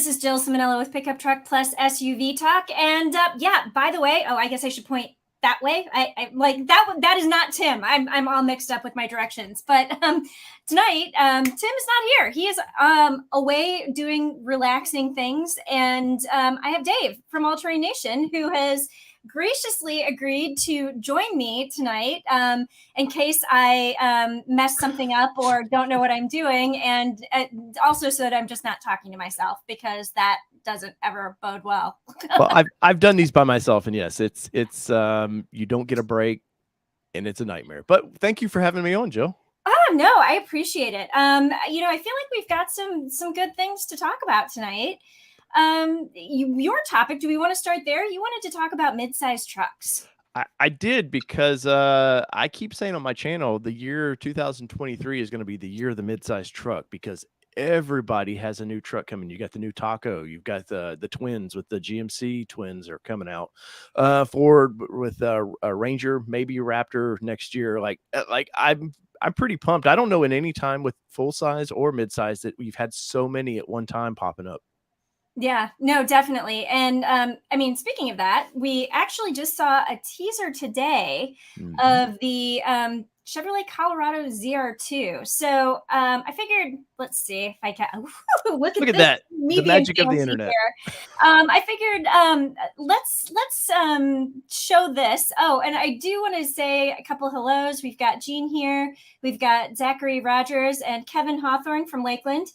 This is Jill Ciminillo with Pickup Truck Plus SUV Talk. And yeah, by the way, I guess I should point that way. I like that. That is not Tim. I'm all mixed up with my directions. But tonight, Tim is not here. He is away doing relaxing things. And I have Dave from All Terrain Nation, who has graciously agreed to join me tonight in case I mess something up or don't know what I'm doing, and also so that I'm just not talking to myself, because that doesn't ever bode well. Well, I've done these by myself, and yes, it's you don't get a break, and it's a nightmare. But thank you for having me on, Joe. Oh no, I appreciate it. I feel like we've got some good things to talk about tonight. Your topic, do we want to start there? You wanted to talk about mid-size trucks. I did, because I keep saying on my channel, the year 2023 is going to be the year of the mid-size truck, because everybody has a new truck coming. You got the new Taco, you've got the twins with the GMC twins are coming out, Ford with a Ranger, maybe a Raptor next year. Like I'm pretty pumped. I don't know in any time with full size or mid-size that we've had so many at one time popping up. Yeah, no, definitely. And I mean, speaking of that, we actually just saw a teaser today of the Chevrolet Colorado ZR2. So I figured, let's see if I can. Look at that. The magic of the internet. I figured let's show this. Oh, and I do want to say a couple hellos. We've got Jean here. We've got Zachary Rogers and Kevin Hawthorne from Lakeland.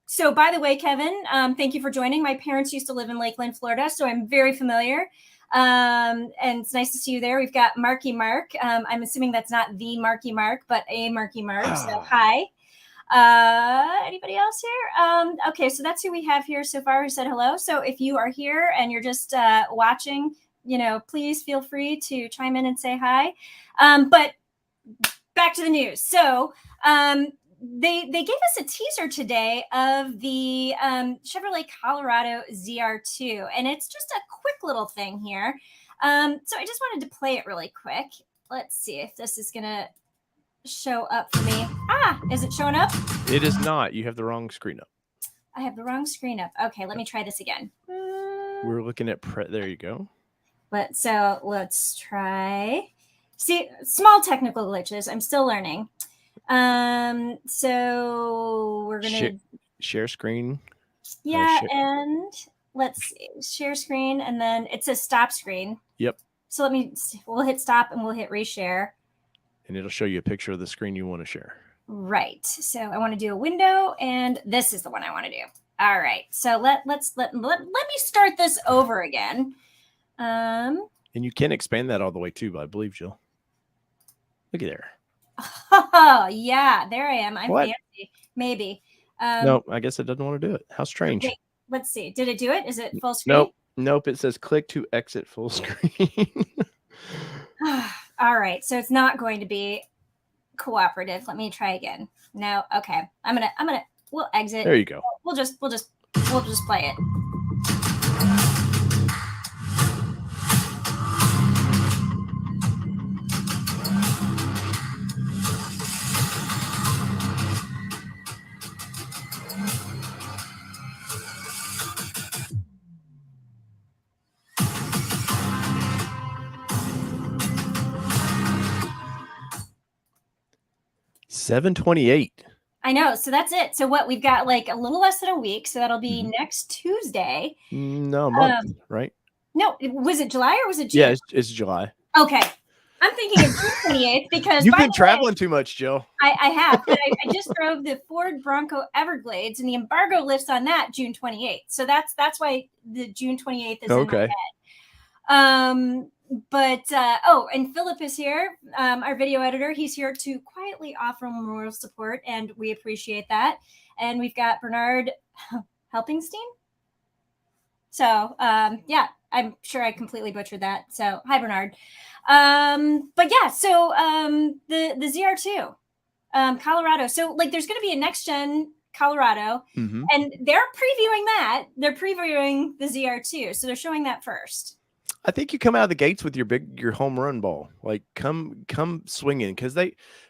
So by the way, Kevin, thank you for joining. My parents used to live in Lakeland, Florida, so I'm very familiar. And it's nice to see you there. We've got Marky Mark. I'm assuming that's not the Marky Mark, but a Marky Mark. So hi. Anybody else here? Okay, so that's who we have here so far who said hello. So if you are here and you're just watching, please feel free to chime in and say hi. But back to the news. So they gave us a teaser today of the Chevrolet Colorado ZR2, and it's just a quick little thing here. So I just wanted to play it really quick. Let's see if this is gonna show up for me. Is it showing up? It is not. You have the wrong screen up. I have the wrong screen up. Okay, let me try this again. We're looking at there you go. So let's try. See, small technical glitches. I'm still learning. So we're gonna share screen. Yeah, and let's see, share screen, and then it says stop screen. Yep. So we'll hit stop and we'll hit reshare. And it'll show you a picture of the screen you want to share. Right. So I want to do a window, and this is the one I want to do. All right. So let me start this over again. And you can expand that all the way too, I believe, Jill. Look at there. Oh, yeah, there I am. I'm fancy. Maybe. No, I guess it doesn't want to do it. How strange. Wait, let's see. Did it do it? Is it full screen? Nope. It says click to exit full screen. All right. So it's not going to be cooperative. Let me try again. No. Okay. We'll exit. There you go. We'll just play it. $728. I know. So that's it. So what, we've got like a little less than a week. So that'll be next Tuesday. No, month, right? No, was it July or was it June? Yeah, it's July. Okay. I'm thinking it's June 28th because you've been traveling too much, Jill. I have. But I just drove the Ford Bronco Everglades, and the embargo lifts on that June 28th. So that's why the June 28th is in my head. And Philip is here, our video editor. He's here to quietly offer moral support, and we appreciate that. And we've got Bernard Helpingstein. So yeah, I'm sure I completely butchered that. So hi, Bernard. But yeah, so the ZR2 Colorado. So like there's going to be a next gen Colorado, and they're previewing that. They're previewing the ZR2, so they're showing that first. I think you come out of the gates with your home run ball. Like come swinging, because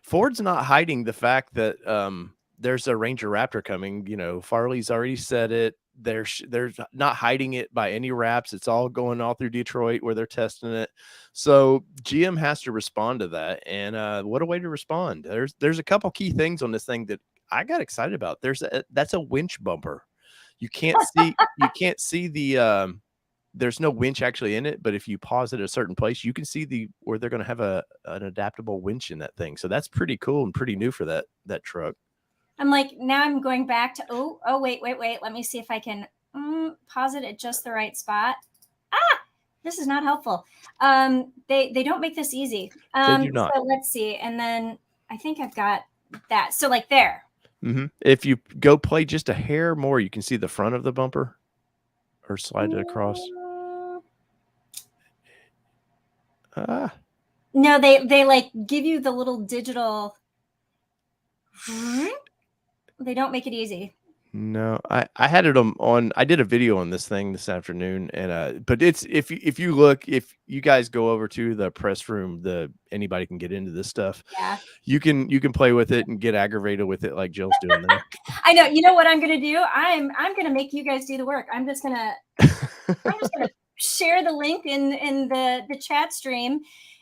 Ford's not hiding the fact that there's a Ranger Raptor coming. You know, Farley's already said it. They're not hiding it by any wraps. It's all going all through Detroit where they're testing it. So GM has to respond to that. And what a way to respond. There's a couple key things on this thing that I got excited about. That's a winch bumper. You can't see the there's no winch actually in it, but if you pause it at a certain place, you can see where they're going to have an adaptable winch in that thing. So that's pretty cool and pretty new for that truck. I'm like, now I'm going back to, wait. Let me see if I can pause it at just the right spot. This is not helpful. They don't make this easy. They do not. So let's see. And then I think I've got that. So like there. Mm-hmm. If you go play just a hair more, you can see the front of the bumper or slide it across. No, they like give you the little digital. They don't make it easy. No, I had it on. I did a video on this thing this afternoon, and but it's if you guys go over to the press room, anybody can get into this stuff. Yeah, you can play with it and get aggravated with it like Jill's doing there. I know. You know what I'm gonna do? I'm gonna make you guys do the work. I'm just gonna share the link in the chat stream.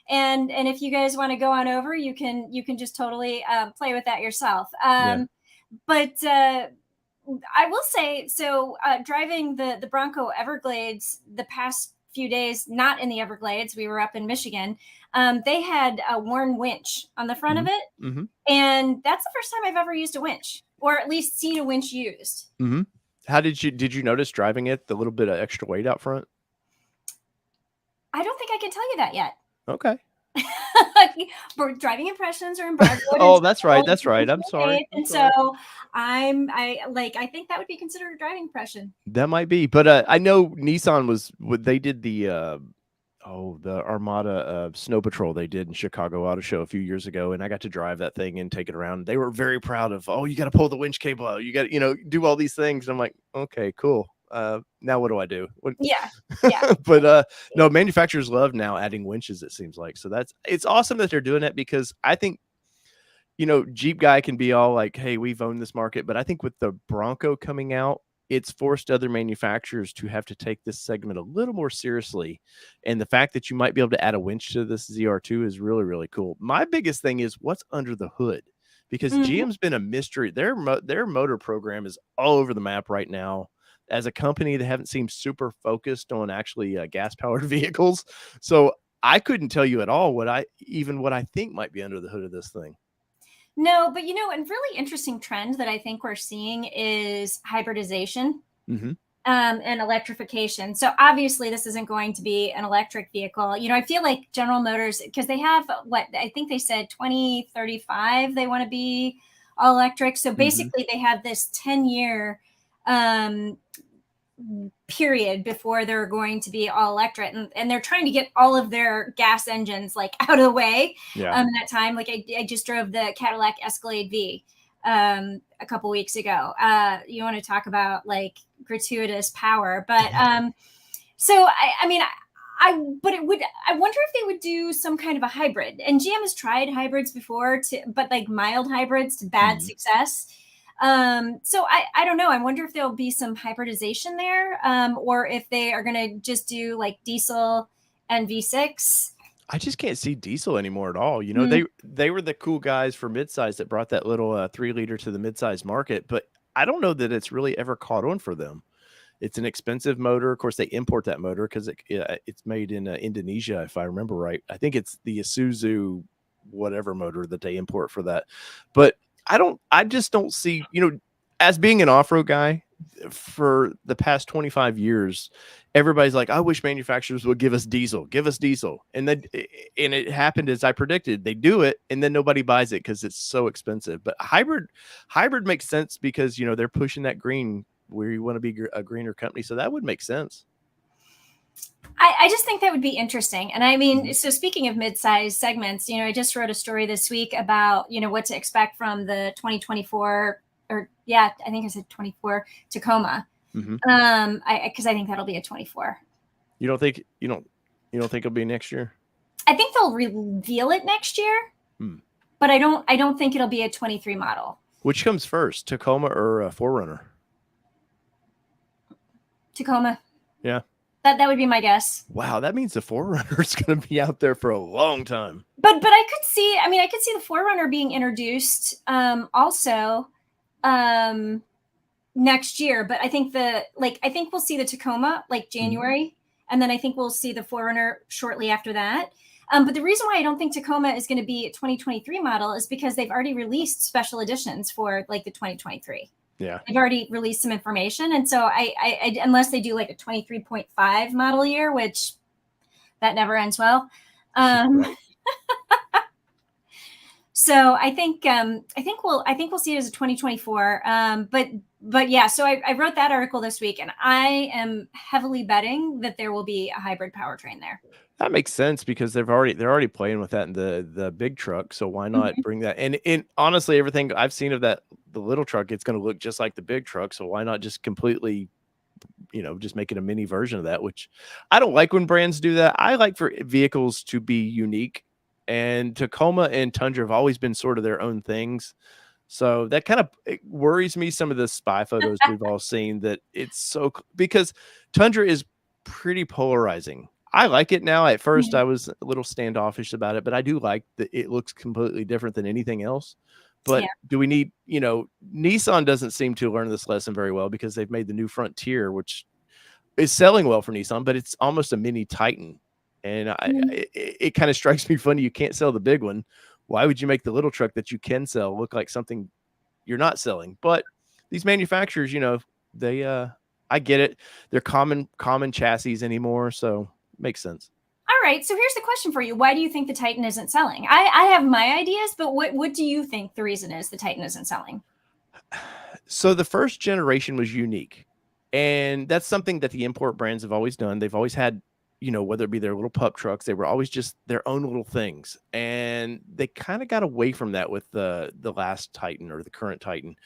And if you guys want to go on over, you can just totally play with that yourself. But I will say, so driving the Bronco Everglades the past few days, not in the Everglades, we were up in Michigan. They had a worn winch on the front of it. Mm-hmm. And that's the first time I've ever used a winch, or at least seen a winch used. Mm-hmm. How did you notice driving it, the little bit of extra weight out front? I don't think I can tell you that yet. Okay. Driving impressions are embargoed. Oh, that's right. I'm sorry. So I think that would be considered a driving impression. That might be, but I know Nissan they did the Armada Snow Patrol they did in Chicago Auto Show a few years ago, and I got to drive that thing and take it around. They were very proud of, you got to pull the winch cable out. You got to, do all these things. And I'm like, okay, cool. Now what do I do? Yeah. But no, manufacturers love now adding winches, it seems like. So it's awesome that they're doing that, because I think, Jeep guy can be all like, hey, we've owned this market. But I think with the Bronco coming out, it's forced other manufacturers to have to take this segment a little more seriously. And the fact that you might be able to add a winch to this ZR2 is really, really cool. My biggest thing is what's under the hood, because GM's been a mystery. Their motor program is all over the map right now. As a company, they haven't seemed super focused on actually gas-powered vehicles. So I couldn't tell you at all what I think might be under the hood of this thing. No, but a really interesting trend that I think we're seeing is hybridization and electrification. So obviously this isn't going to be an electric vehicle. I feel like General Motors, because they have I think they said 2035 they want to be all electric. So basically they have this 10-year period before they're going to be all electric, and they're trying to get all of their gas engines out of the way. In that time, I just drove the Cadillac Escalade V a couple weeks ago. You want to talk about gratuitous power, but so I wonder if they would do some kind of a hybrid. And GM has tried hybrids before, but mild hybrids to bad success. So I don't know. I wonder if there'll be some hybridization there, or if they are going to just do diesel and V6. I just can't see diesel anymore at all. They were the cool guys for midsize that brought that little 3-liter to the midsize market, but I don't know that it's really ever caught on for them. It's an expensive motor. Of course, they import that motor because it's made in Indonesia, if I remember right. I think it's the Isuzu whatever motor that they import for that. But I just don't see, as being an off-road guy for the past 25 years, everybody's like, I wish manufacturers would give us diesel. And then, it happened as I predicted. They do it and then nobody buys it because it's so expensive. But hybrid makes sense because, they're pushing that green where you want to be a greener company. So that would make sense. I just think that would be interesting. And I mean, so speaking of mid-size segments, I just wrote a story this week about, what to expect from the 2024 I think I said 24 Tacoma. Because I think that'll be a 24. You don't think it'll be next year? I think they'll reveal it next year, but I don't think it'll be a 23 model. Which comes first, Tacoma or 4Runner? Tacoma. Yeah. That would be my guess. Wow, that means the 4Runner is going to be out there for a long time. But I could see. I mean, I could see the 4Runner being introduced also next year. But I think I think we'll see the Tacoma like January, and then I think we'll see the 4Runner shortly after that. But the reason why I don't think Tacoma is going to be a 2023 model is because they've already released special editions for like the 2023. Yeah. They've already released some information. And so I unless they do like a 23.5 model year, which that never ends well. Right. So I think we'll see it as a 2024. But yeah, so I wrote that article this week, and I am heavily betting that there will be a hybrid powertrain there. That makes sense because they're already playing with that in the big truck. So why not bring that? And honestly, everything I've seen of the little truck, it's going to look just like the big truck. So why not just completely, just make it a mini version of that, which I don't like when brands do that. I like for vehicles to be unique, and Tacoma and Tundra have always been sort of their own things. So that kind of worries me. Some of the spy photos we've all seen, that it's because Tundra is pretty polarizing. I like it now. At first, I was a little standoffish about it, but I do like that it looks completely different than anything else. But do we need, Nissan doesn't seem to learn this lesson very well, because they've made the new Frontier, which is selling well for Nissan, but it's almost a mini Titan. And it kind of strikes me funny. You can't sell the big one. Why would you make the little truck that you can sell look like something you're not selling? But these manufacturers, they, I get it. They're common chassis anymore. So makes sense. All right. So here's the question for you. Why do you think the Titan isn't selling? I have my ideas, but what do you think the reason is the Titan isn't selling? So the first generation was unique, and that's something that the import brands have always done. They've always had, whether it be their little pup trucks, they were always just their own little things. And they kind of got away from that with the last Titan, or the current Titan.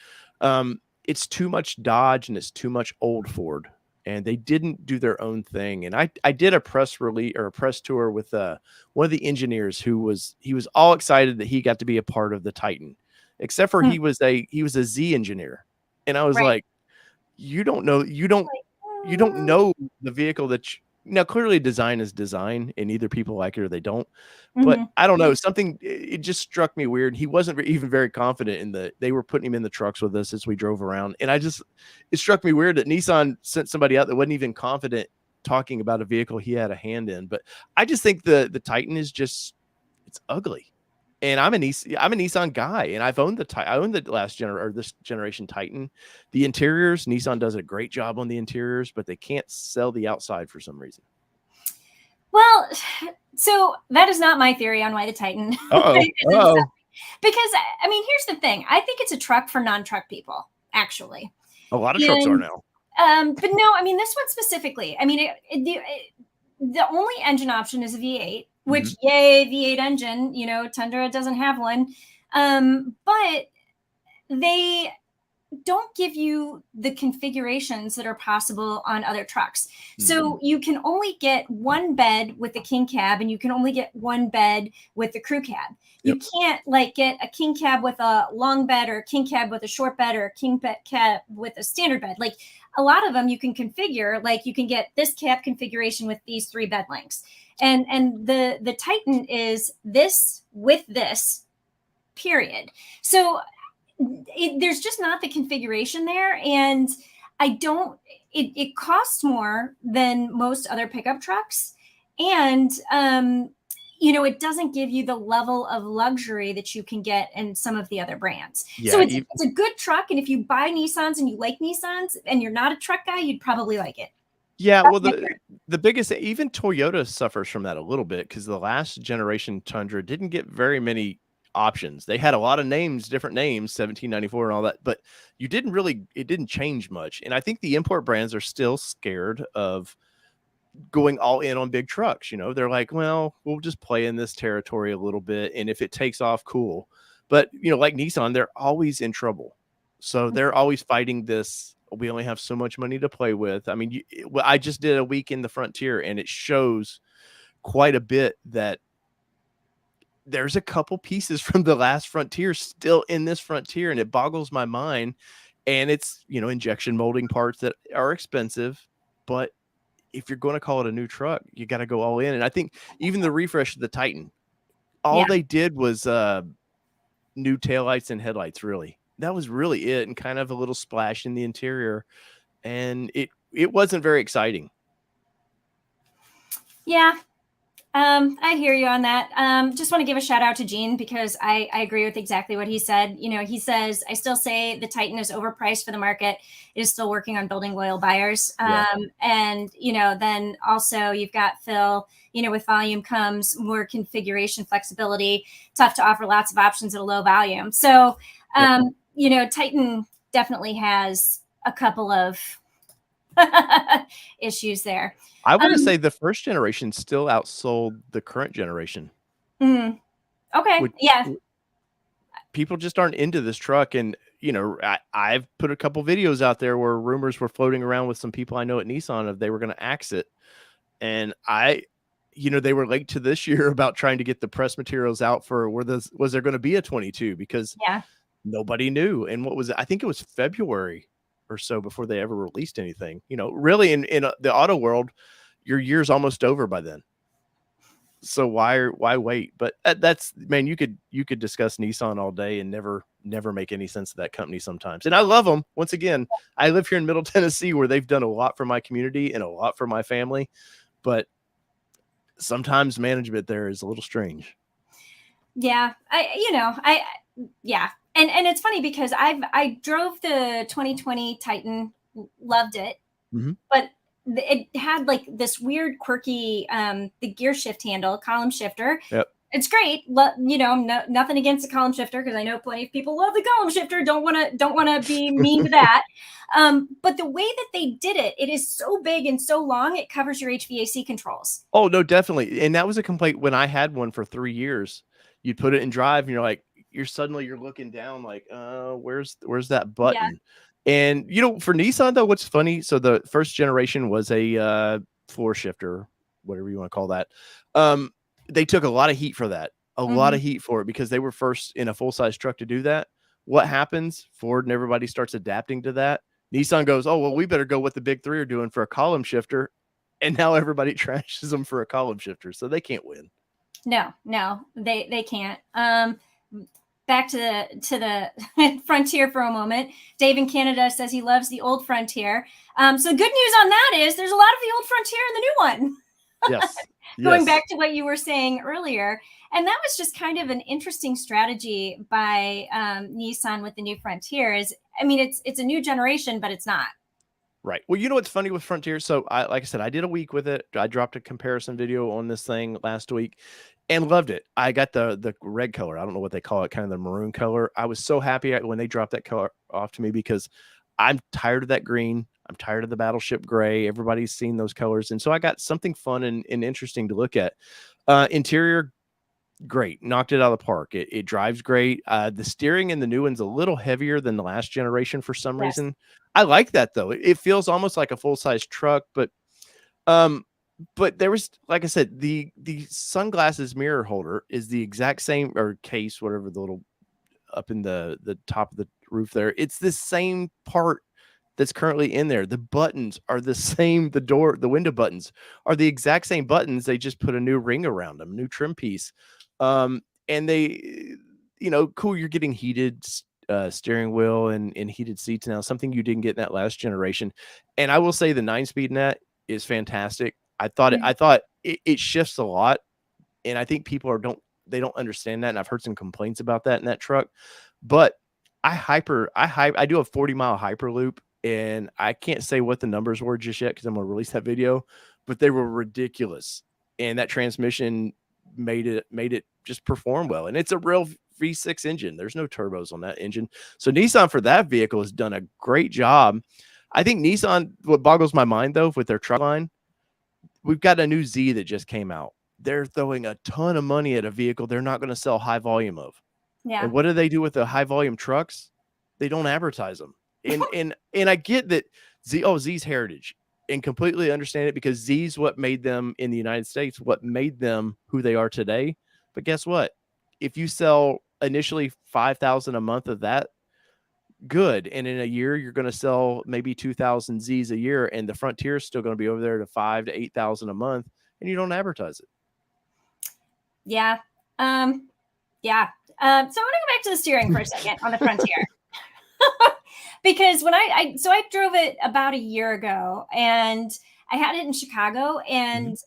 It's too much Dodge and it's too much old Ford. And they didn't do their own thing. And I did a press release or a press tour with one of the engineers he was all excited that he got to be a part of the Titan, except for he was a Z engineer. And I was like, you don't know the vehicle that now clearly design is design, and either people like it or they don't. But I don't know, it just struck me weird. He wasn't even very confident they were putting him in the trucks with us as we drove around. And it struck me weird that Nissan sent somebody out that wasn't even confident talking about a vehicle he had a hand in. But I just think the Titan is it's ugly. And I'm a Nissan guy, and I've owned I owned the this generation Titan. The interiors, Nissan does a great job on the interiors, but they can't sell the outside for some reason. Well, so that is not my theory on why the Titan. Because I mean, here's the thing. I think it's a truck for non-truck people, actually. A lot of trucks are now. But no, I mean, this one specifically. I mean, the only engine option is a V8. Which, yay, V8 engine, Tundra doesn't have one. But they don't give you the configurations that are possible on other trucks. So you can only get one bed with the king cab, and you can only get one bed with the crew cab. You can't get a king cab with a long bed, or a king cab with a short bed, or a king cab with a standard bed. Like, a lot of them you can configure, like you can get this cab configuration with these 3 bed lengths. And the Titan is this with this, period. So there's just not the configuration there. And it costs more than most other pickup trucks. And, it doesn't give you the level of luxury that you can get in some of the other brands. Yeah, so it's a good truck. And if you buy Nissans and you like Nissans and you're not a truck guy, you'd probably like it. Yeah, well, the biggest, even Toyota suffers from that a little bit, because the last generation Tundra didn't get very many options. They had a lot of different names, 1794 and all that, but it didn't change much. And I think the import brands are still scared of going all in on big trucks. They're like, well, we'll just play in this territory a little bit, and if it takes off, cool. But, like Nissan, they're always in trouble. So they're always fighting this. We only have so much money to play with. I mean, I just did a week in the Frontier, and it shows quite a bit that there's a couple pieces from the last Frontier still in this Frontier, and it boggles my mind. And it's, injection molding parts that are expensive, but if you're going to call it a new truck, you got to go all in. And I think even the refresh of the Titan, all they did was new taillights and headlights. Really, that was really it, and kind of a little splash in the interior, and it wasn't very exciting. Yeah. I hear you on that. Just want to give a shout out to Gene because I agree with exactly what he said. You know, he says, I still say the Titan is overpriced for the market. It is still working on building loyal buyers. And, you know, then also you've got Phil, you know, with volume comes more configuration flexibility, tough to offer lots of options at a low volume. So, you know, Titan definitely has a couple of issues there. I want to say the first generation still outsold the current generation. Okay. People just aren't into this truck. And, you know, I've put a couple videos out there where rumors were floating around with some people I know at Nissan of they were going to axe it. And you know, they were late to this year about trying to get the press materials out for was there going to be a 22 because nobody knew. And what was it? I think it was February or so before they ever released anything. You know, really in the auto world, your year's almost over by then. So why wait? But that's, man, you could discuss Nissan all day and never make any sense of that company sometimes. And I love them. Once again, I live here in Middle Tennessee where they've done a lot for my community and a lot for my family, but sometimes management there is a little strange. Yeah. And it's funny because I drove the 2020 Titan, loved it, but it had like this weird quirky the gear shift handle, column shifter. It's great. You know, nothing against the column shifter because I know plenty of people love the column shifter. Don't want to be mean to that. But the way that they did it, it is so big and so long, it covers your HVAC controls. Oh no, definitely. And that was a complaint when I had one for 3 years. You'd put it in drive and you're like, you're looking down like, where's that button? And, you know, for Nissan, though, what's funny, so the first generation was a floor shifter, whatever you want to call that. They took a lot of heat for that, a lot of heat for it because they were first in a full-size truck to do that. What happens? Ford and everybody starts adapting to that. Nissan goes, oh, well, we better go what the big three are doing for a column shifter. And now everybody trashes them for a column shifter, so they can't win. No, they can't. Back to the Frontier for a moment. Dave in Canada says he loves the old Frontier. So good news on that is there's a lot of the old Frontier in the new one. Yes. Going back to what you were saying earlier. And that was just kind of an interesting strategy by Nissan with the new Frontier is, I mean, it's a new generation, but it's not. Right. Well, you know what's funny with Frontier? So like I said, I did a week with it. I dropped a comparison video on this thing last week and loved it. I got the red color. I don't know what they call it, kind of the maroon color. I was so happy when they dropped that color off to me because I'm tired of that green. I'm tired of the battleship gray. Everybody's seen those colors. And so I got something fun and interesting to look at. Interior, great. Knocked it out of the park. It drives great. The steering in the new one's a little heavier than the last generation for some reason. I like that though. It feels almost like a full-size truck, but there was, like I said, the sunglasses mirror holder is the exact same, or case, whatever, the little up in the top of the roof there. It's the same part that's currently in there. The buttons are the same. The window buttons are the exact same buttons. They just put a new ring around them, new trim piece. And they, you know, cool. You're getting heated steering wheel and heated seats now, something you didn't get in that last generation. And I will say the 9-speed in that is fantastic. I thought it shifts a lot. And I think people they don't understand that. And I've heard some complaints about that in that truck, but I do a 40-mile Hyperloop, and I can't say what the numbers were just yet because I'm going to release that video, but they were ridiculous. And that transmission made it just perform well. And it's a real V6 engine. There's no turbos on that engine. So Nissan for that vehicle has done a great job. I think Nissan, what boggles my mind though, with their truck line, we've got a new Z that just came out. They're throwing a ton of money at a vehicle they're not going to sell high volume of. Yeah. And what do they do with the high volume trucks? They don't advertise them. And I get that Z's heritage, and completely understand it because Z's what made them in the United States, what made them who they are today. But guess what? If you sell initially 5,000 a month of that, good. And in a year, you're going to sell maybe 2,000 Z's a year, and the Frontier is still going to be over there to 5,000 to 8,000 a month, and you don't advertise it. Yeah. Yeah. So I want to go back to the steering for a second on the Frontier. Because when I drove it about a year ago, and I had it in Chicago, and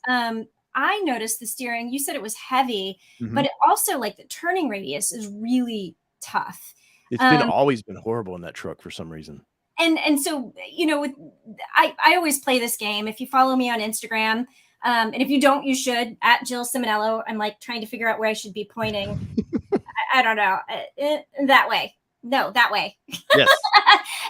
I noticed the steering. You said it was heavy, but it also, like, the turning radius is really tough. It's been always been horrible in that truck for some reason. And so, you know, I always play this game. If you follow me on Instagram, and if you don't, you should, at Jill Ciminillo. I'm like trying to figure out where I should be pointing. I don't know. That way. No, that way. Yes.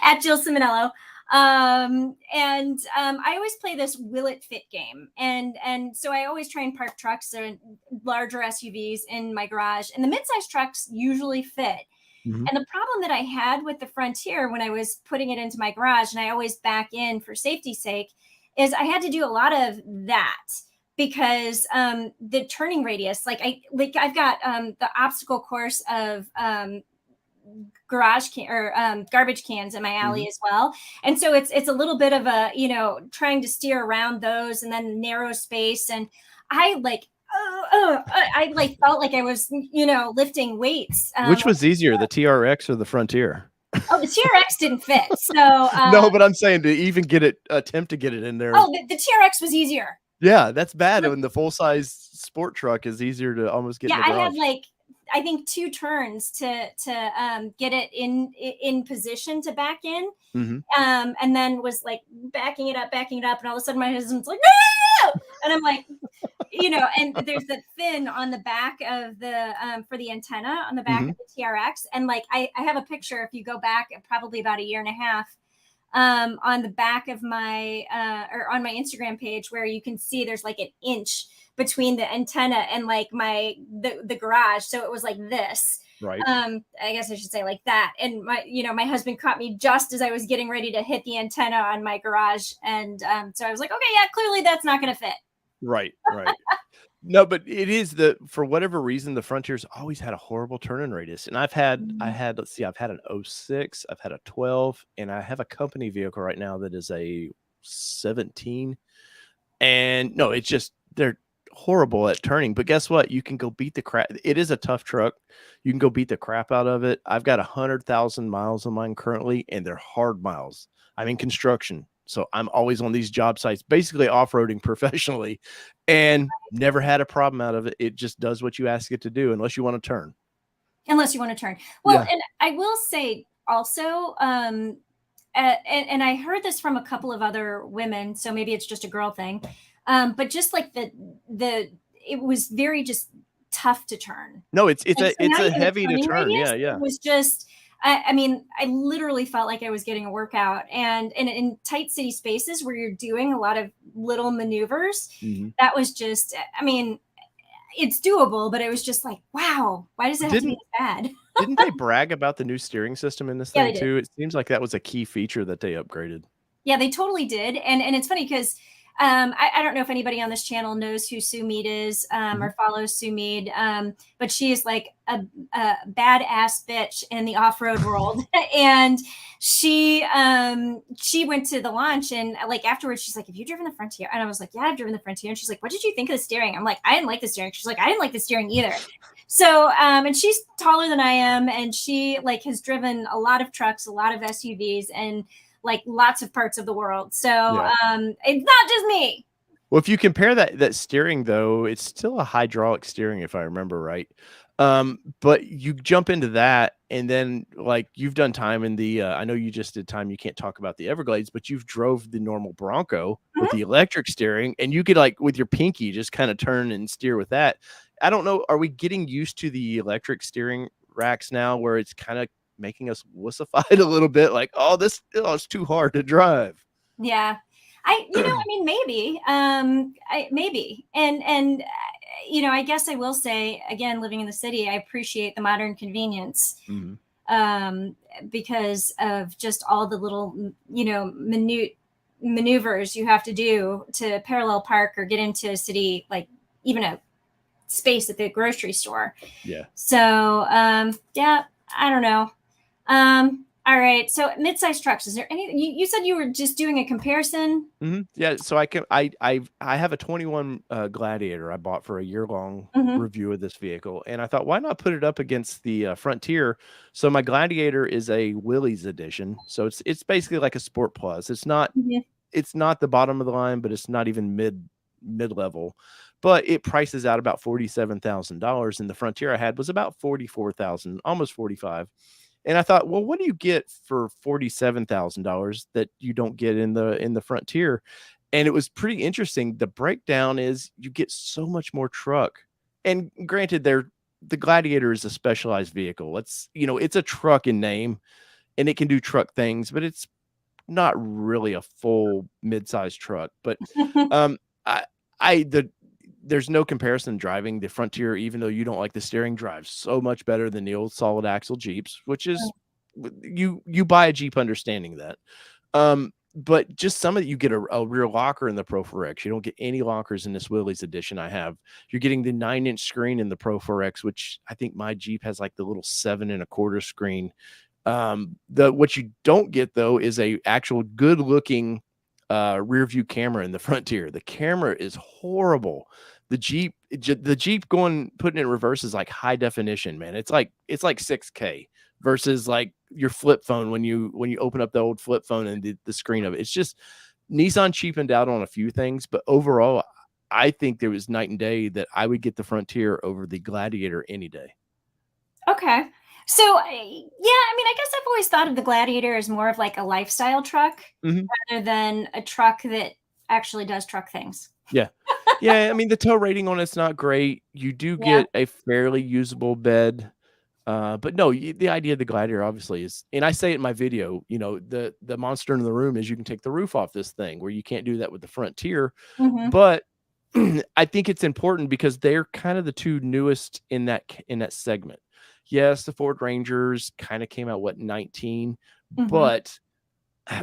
At Jill Ciminillo. I always play this will it fit game. And so I always try and park trucks or larger SUVs in my garage, and the midsize trucks usually fit. And the problem that I had with the Frontier when I was putting it into my garage, and I always back in for safety's sake, is I had to do a lot of that because the turning radius, I've got the obstacle course of garbage cans in my alley as well, and so it's a little bit of a, you know, trying to steer around those, and then narrow space, and I felt like I was, you know, lifting weights. Which was easier, the TRX or the Frontier? Oh, the TRX didn't fit. So no, but I'm saying to even attempt to get it in there. Oh, the TRX was easier. Yeah, that's bad when the full size sport truck is easier to almost get. Yeah, in the garage. I had like, I think 2 turns to get it in position to back in, and then was like backing it up, and all of a sudden my husband's like, no! And I'm like, you know, and there's the fin on the back of the for the antenna on the back of the TRX, and like I have a picture, if you go back probably about a year and a half, on the back of my or on my Instagram page, where you can see there's like an inch between the antenna and like the garage, so it was like this. Right. I guess I should say like that. And my husband caught me just as I was getting ready to hit the antenna on my garage, and so I was like, okay, yeah, clearly that's not going to fit. Right. No, but it is for whatever reason, the Frontier's always had a horrible turning radius. And I've had let's see, I've had an 06, I've had a 12, and I have a company vehicle right now that is a 17. And no, it's just, they're horrible at turning. But guess what? You can go beat the crap. It is a tough truck. You can go beat the crap out of it. I've got 100,000 miles on mine currently, and they're hard miles. I'm in construction, so I'm always on these job sites, basically off-roading professionally, and never had a problem out of it. It just does what you ask it to do, unless you want to turn. Well, yeah. And I will say also, and I heard this from a couple of other women, so maybe it's just a girl thing, but just like it was very just tough to turn. No, it's a heavy to turn. Radius, yeah. It was just, I mean, I literally felt like I was getting a workout, and in tight city spaces where you're doing a lot of little maneuvers, that was just, I mean, it's doable, but it was just like, wow, why does it have to be bad? Didn't they brag about the new steering system in this thing too? It seems like that was a key feature that they upgraded. Yeah, they totally did. And it's funny because I don't know if anybody on this channel knows who Sue Mead is, or follows Sue Mead, but she is like a badass bitch in the off-road world. And she went to the launch, and like afterwards she's like, have you driven the Frontier? And I was like, yeah, I've driven the Frontier. And she's like, what did you think of the steering? I'm like, I didn't like the steering. She's like, I didn't like the steering either. So and she's taller than I am, and she like has driven a lot of trucks, a lot of SUVs, and like lots of parts of the world. So it's not just me. Well, if you compare that steering though, it's still a hydraulic steering, if I remember right. But you jump into that, and then like you've done time in the I know you just did time, you can't talk about the Everglades, but you've drove the normal Bronco with the electric steering, and you could like with your pinky just kind of turn and steer with that. I don't know, are we getting used to the electric steering racks now where it's kind of making us wussified a little bit, like, it's too hard to drive? Yeah, I mean, maybe, maybe. And I guess I will say, again, living in the city, I appreciate the modern convenience, because of just all the little, minute maneuvers you have to do to parallel park or get into a city, like even a space at the grocery store. Yeah. So, yeah, I don't know. All right. So midsize trucks, is there anything you said you were just doing a comparison? Yeah, so I have a 21 Gladiator I bought for a year-long Mhm. review of this vehicle, and I thought, why not put it up against the Frontier? So my Gladiator is a Willys edition, so it's basically like a Sport Plus. Mhm. It's not the bottom of the line, but it's not even mid-level. But it prices out about $47,000, and the Frontier I had was about 44,000, almost 45. And I thought, well, what do you get for $47,000 that you don't get in the Frontier? And it was pretty interesting. The breakdown is you get so much more truck. And granted, the Gladiator is a specialized vehicle. It's a truck in name and it can do truck things, but it's not really a full mid-sized truck. But um I I the there's no comparison driving the Frontier, even though you don't like the steering, drives so much better than the old solid axle Jeeps, which is you buy a Jeep understanding that. But just some of you get a rear locker in the Pro 4X. You don't get any lockers in this Willys edition I have. You're getting the 9-inch screen in the Pro 4X, which I think my Jeep has like the little 7.25 screen. The what you don't get though is a actual good looking rear view camera in the Frontier. The camera is horrible. The Jeep putting it in reverse is like high definition, man. It's like 6K versus like your flip phone when you open up the old flip phone and the screen of it. It's just Nissan cheapened out on a few things, but overall I think there was night and day that I would get the Frontier over the Gladiator any day. Okay. So, I guess I've always thought of the Gladiator as more of like a lifestyle truck Mhm. rather than a truck that actually does truck things. Yeah. Yeah, I mean, the tow rating on it's not great. You do Yeah. get a fairly usable bed. But no, the idea of the Gladiator obviously is, and I say it in my video, the monster in the room is you can take the roof off this thing where you can't do that with the Frontier. Mhm. But I think it's important because they're kind of the two newest in that segment. Yes, the Ford Rangers kind of came out 19, Mhm. but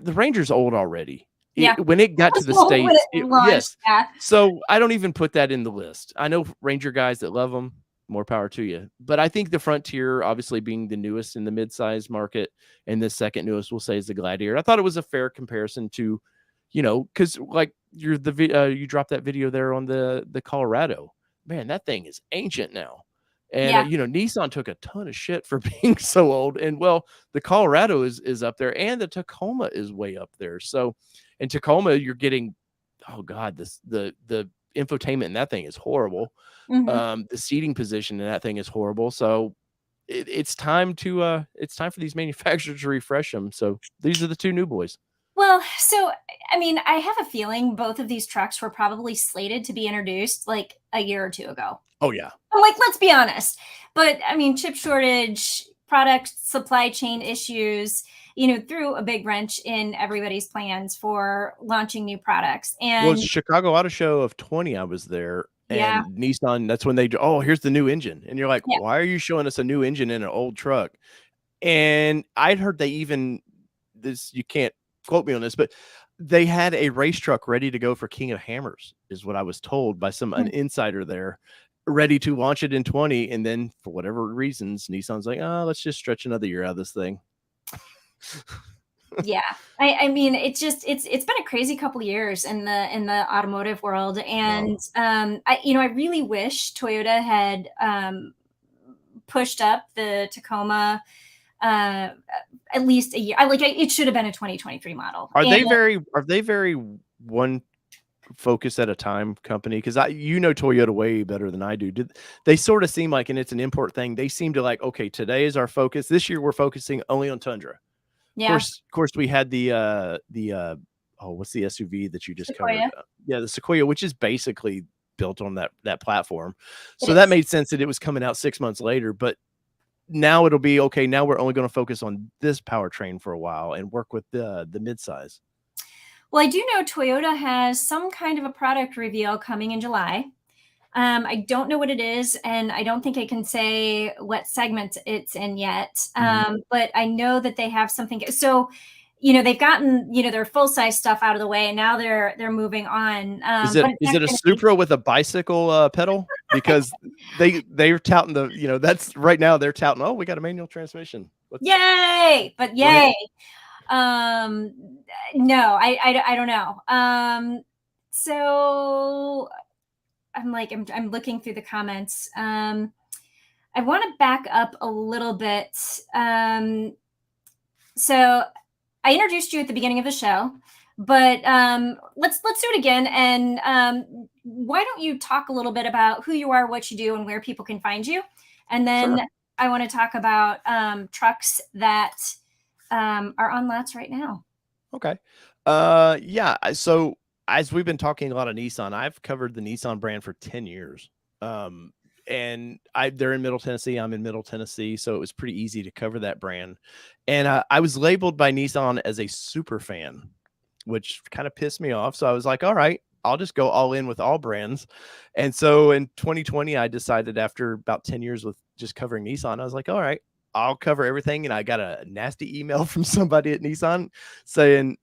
the Ranger's old already. Yeah. When it That got to was the old when States, it launched. yes. Yeah. So I don't even put that in the list. I know Ranger guys that love them, more power to you. But I think the Frontier, obviously being the newest in the mid-size market, and the second newest, we'll say, is the Gladiator. I thought it was a fair comparison to, because like you dropped that video there on the Colorado. Man, that thing is ancient now. And Yeah. Nissan took a ton of shit for being so old. And well, the Colorado is up there, and the Tacoma is way up there. So, in Tacoma, you're getting, oh god, the infotainment in that thing is horrible. Mhm. The seating position in that thing is horrible. So it's time for these manufacturers to refresh them. So these are the two new boys. Well, so I mean, I have a feeling both of these trucks were probably slated to be introduced like a year or two ago. Oh yeah. I'm like, let's be honest. But I mean, chip shortage, product supply chain issues, threw a big wrench in everybody's plans for launching new products. Well, it's And Chicago Auto Show of 20, I was there, yeah, and Nissan, that's when oh, here's the new engine. And you're like, yeah. why are you showing us a new engine in an old truck? And I'd heard they even this you can't quote me on this, but they had a race truck ready to go for King of Hammers, is what I was told by an insider there, ready to launch it in 20. And then for whatever reasons, Nissan's like, oh, let's just stretch another year out of this thing. Yeah. I mean, it's been a crazy couple of years in the automotive world. Wow. And I really wish Toyota had pushed up the Tacoma uh at least a year. It should have been a 2023 model. Are And they very one focus at a time company? Because Toyota way better than I do. Did they sort of seem like, and it's an import thing, they seem to like, okay, today is our focus. This year we're focusing only on Tundra. yeah, Of course, we had oh, what's the SUV that you just covered? Sequoia. Yeah, the Sequoia, which is basically built on that platform. It So that is. made sense that it was coming out 6 months later. But now it'll be okay. Now we're only going to focus on this powertrain for a while and work with the midsize. Well, I do know Toyota has some kind of a product reveal coming in July. I don't know what it is, and I don't think I can say what segment it's in yet. Mhm. But I know that they have something. So, they've gotten their full size stuff out of the way, and now they're moving on. Is But it it's is not it a going to be. Supra with a bicycle pedal? Because they're touting that's right now they're touting. Oh, we got a manual transmission. Yay! But yay. No, I don't know. So I'm looking through the comments. I want to back up a little bit. So I introduced you at the beginning of the show, but let's do it again. And why don't you talk a little bit about who you are, what you do, and where people can find you? And then Sure. I want to talk about trucks that are on lots right now. Okay. Yeah. So as we've been talking a lot of Nissan, I've covered the Nissan brand for 10 years. Um, and they're in Middle Tennessee. I'm in Middle Tennessee. So it was pretty easy to cover that brand. And I was labeled by Nissan as a super fan, which kind of pissed me off. So I was like, all right, I'll just go all in with all brands. And so in 2020, I decided after about 10 years with just covering Nissan, I was like, all right, I'll cover everything. And I got a nasty email from somebody at Nissan saying,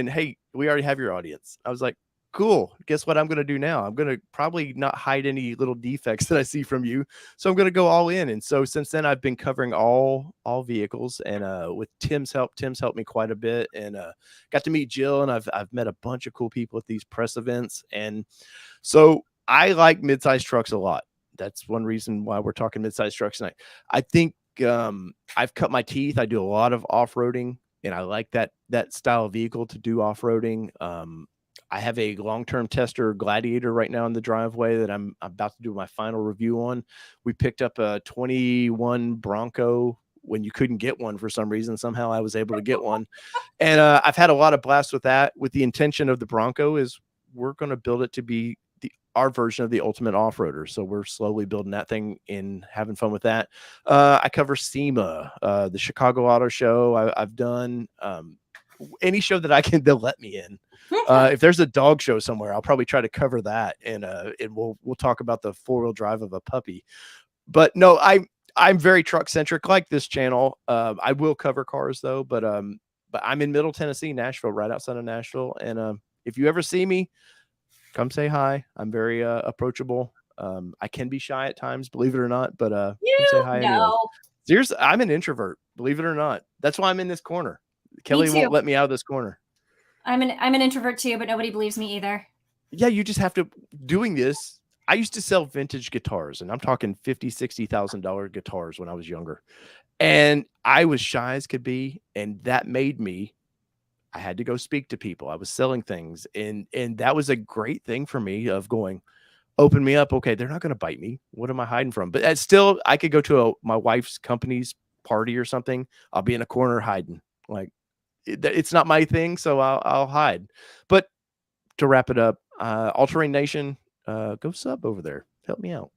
hey, we already have your audience. I was like, cool. Guess what I'm going to do now? I'm going to probably not hide any little defects that I see from you. So I'm going to go all in. And so since then I've been covering all vehicles, and with Tim's helped me quite a bit, and got to meet Jill, and I've met a bunch of cool people at these press events. And so I like midsize trucks a lot. That's one reason why we're talking midsize trucks tonight. I think I've cut my teeth. I do a lot of off-roading, and I like that style of vehicle to do off-roading. I have a long-term tester Gladiator right now in the driveway that I'm about to do my final review on. We picked up a 21 Bronco when you couldn't get one for some reason. Somehow I was able to get one. And I've had a lot of blasts with that, with the intention of the Bronco is we're going to build it to be our version of the ultimate off-roader. So we're slowly building that thing and having fun with that. I cover SEMA, the Chicago Auto Show. I've done any show that I can, they'll let me in. If there's a dog show somewhere, I'll probably try to cover that, and we'll talk about the 4-wheel drive of a puppy. But no, I'm very truck centric, like this channel. I will cover cars though, but I'm in Middle Tennessee, Nashville, right outside of Nashville. And if you ever see me, come say hi. I'm very approachable. I can be shy at times, believe it or not, but come say hi anyway. Seriously, I'm an introvert, believe it or not. That's why I'm in this corner. Kelly won't let me out of this corner. I'm an introvert too, but nobody believes me either. Yeah, you just have to doing this. I used to sell vintage guitars, and I'm talking $50,000, $60,000 guitars when I was younger. And I was shy as could be, and that made me, I had to go speak to people. I was selling things, and that was a great thing for me of going, open me up. Okay, they're not going to bite me. What am I hiding from? But still, I could go to my wife's company's party or something. I'll be in a corner hiding. Like, it's not my thing, so I'll hide. But to wrap it up, All Terrain Nation, go sub over there. Help me out.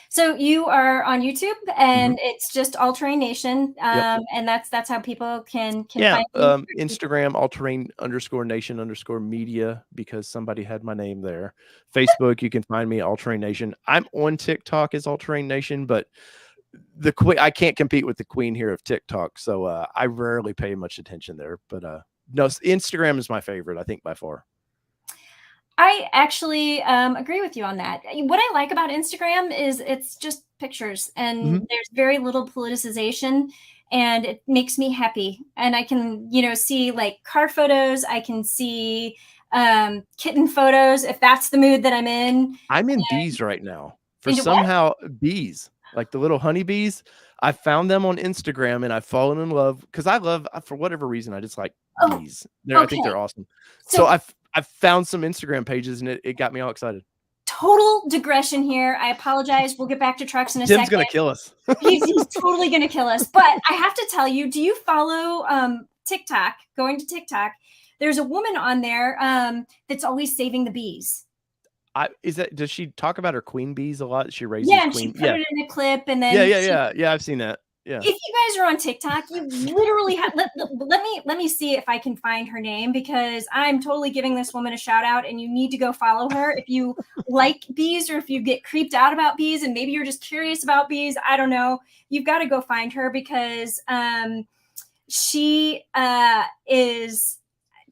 So you are on YouTube, and it's just All Terrain Nation, and that's how people can find you. Instagram allterrain_nation_media, because somebody had my name there. Facebook, you can find me All Terrain Nation. I'm on TikTok as All Terrain Nation, but the queen, I can't compete with the queen here of TikTok, so I rarely pay much attention there. But no, Instagram is my favorite, I think, by far. I actually agree with you on that. What I like about Instagram is it's just pictures, and there's very little politicization, and it makes me happy. And I can, see like car photos. I can see kitten photos if that's the mood that I'm in. I'm in bees right now. Bees, like the little honeybees. I found them on Instagram, and I've fallen in love because I love, for whatever reason, I just like bees. I think they're awesome. So I've found some Instagram pages, and it got me all excited. Total digression here. I apologize. We'll get back to trucks in a second. Tim's going to kill us. He's totally going to kill us. But I have to tell you, do you follow TikTok? Going to TikTok, there's a woman on there that's always saving the bees. Does she talk about her queen bees a lot? She raises and she put it in a clip, and then yeah. I've seen that. Yeah. If you guys are on TikTok, you literally have, let me see if I can find her name, because I'm totally giving this woman a shout out, and you need to go follow her if you like bees, or if you get creeped out about bees, and maybe you're just curious about bees. I don't know. You've got to go find her, because she is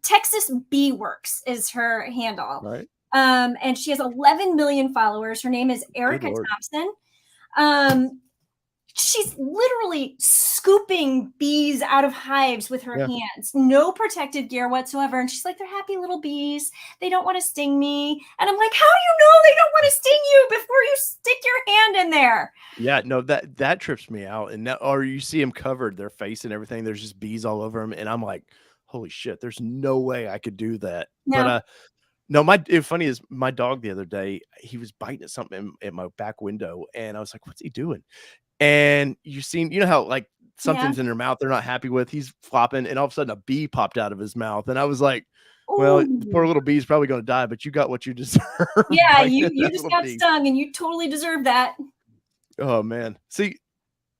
Texas Bee Works is her handle. Right. And she has 11 million followers. Her name is Erica Thompson. She's literally scooping bees out of hives with her Yeah. hands, no protective gear whatsoever. And she's like, they're happy little bees. They don't want to sting me. And I'm like, how do you know they don't want to sting you before you stick your hand in there? Yeah, no, that trips me out, and now or you see them covered, their face and everything, there's just bees all over them, and I'm like, "Holy shit, there's no way I could do that." But, No. no, funny is my dog the other day, he was biting at something at my back window, and I was like, "What's he doing?" And you know how, like, Yeah. something's in their mouth they're not happy with, he's flopping, and all of a sudden a bee popped out of his mouth, and I was like, "Well, the poor Ooh. little bee's probably gonna die, but you got what you deserve Yeah, biting you at you that just little got bee." stung and you totally deserve that. Oh, man. See,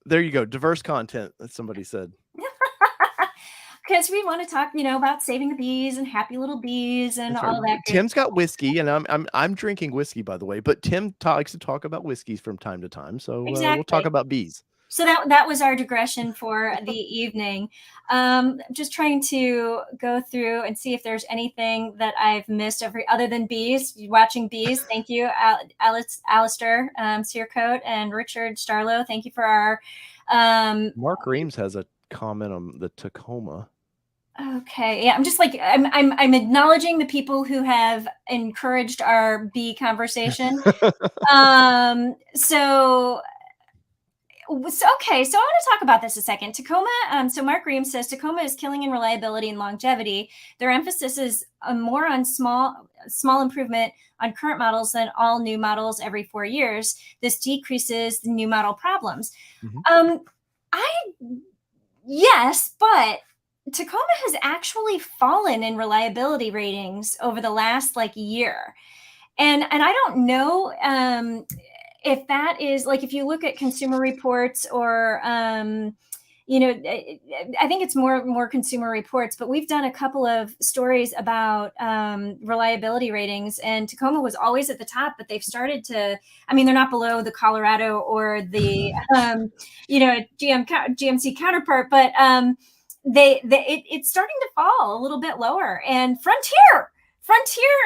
there you go, diverse content, as somebody said. Because we want to talk, about saving the bees and happy little bees and That's right. all that good Tim's got stuff. whiskey, and I'm drinking whiskey, by the way, but Tim likes to talk about whiskeys from time to time, so, we'll talk Exactly. about bees. So that was our digression for the evening. Just trying to go through and see if there's anything that I've missed other than bees. Watching bees. Thank you, Alistair Searcoat and Richard Starlow. Thank you for our. Mark Reams has a comment on the Tacoma. Okay, yeah, I'm just like I'm acknowledging the people who have encouraged our bee conversation. So okay, so I want to talk about this a second. Tacoma. So Mark Reams says Tacoma is killing in reliability and longevity. Their emphasis is more on small improvement on current models than all new models every 4 years. This decreases the new model problems. Mhm. I Yes, but Tacoma has actually fallen in reliability ratings over the last like year. And I don't know if that is like if you look at Consumer Reports or I think it's more Consumer Reports, but we've done a couple of stories about reliability ratings, and Tacoma was always at the top, but they've started to. I mean, they're not below the Colorado or the GMC counterpart, but it's starting to fall a little bit lower. And Frontier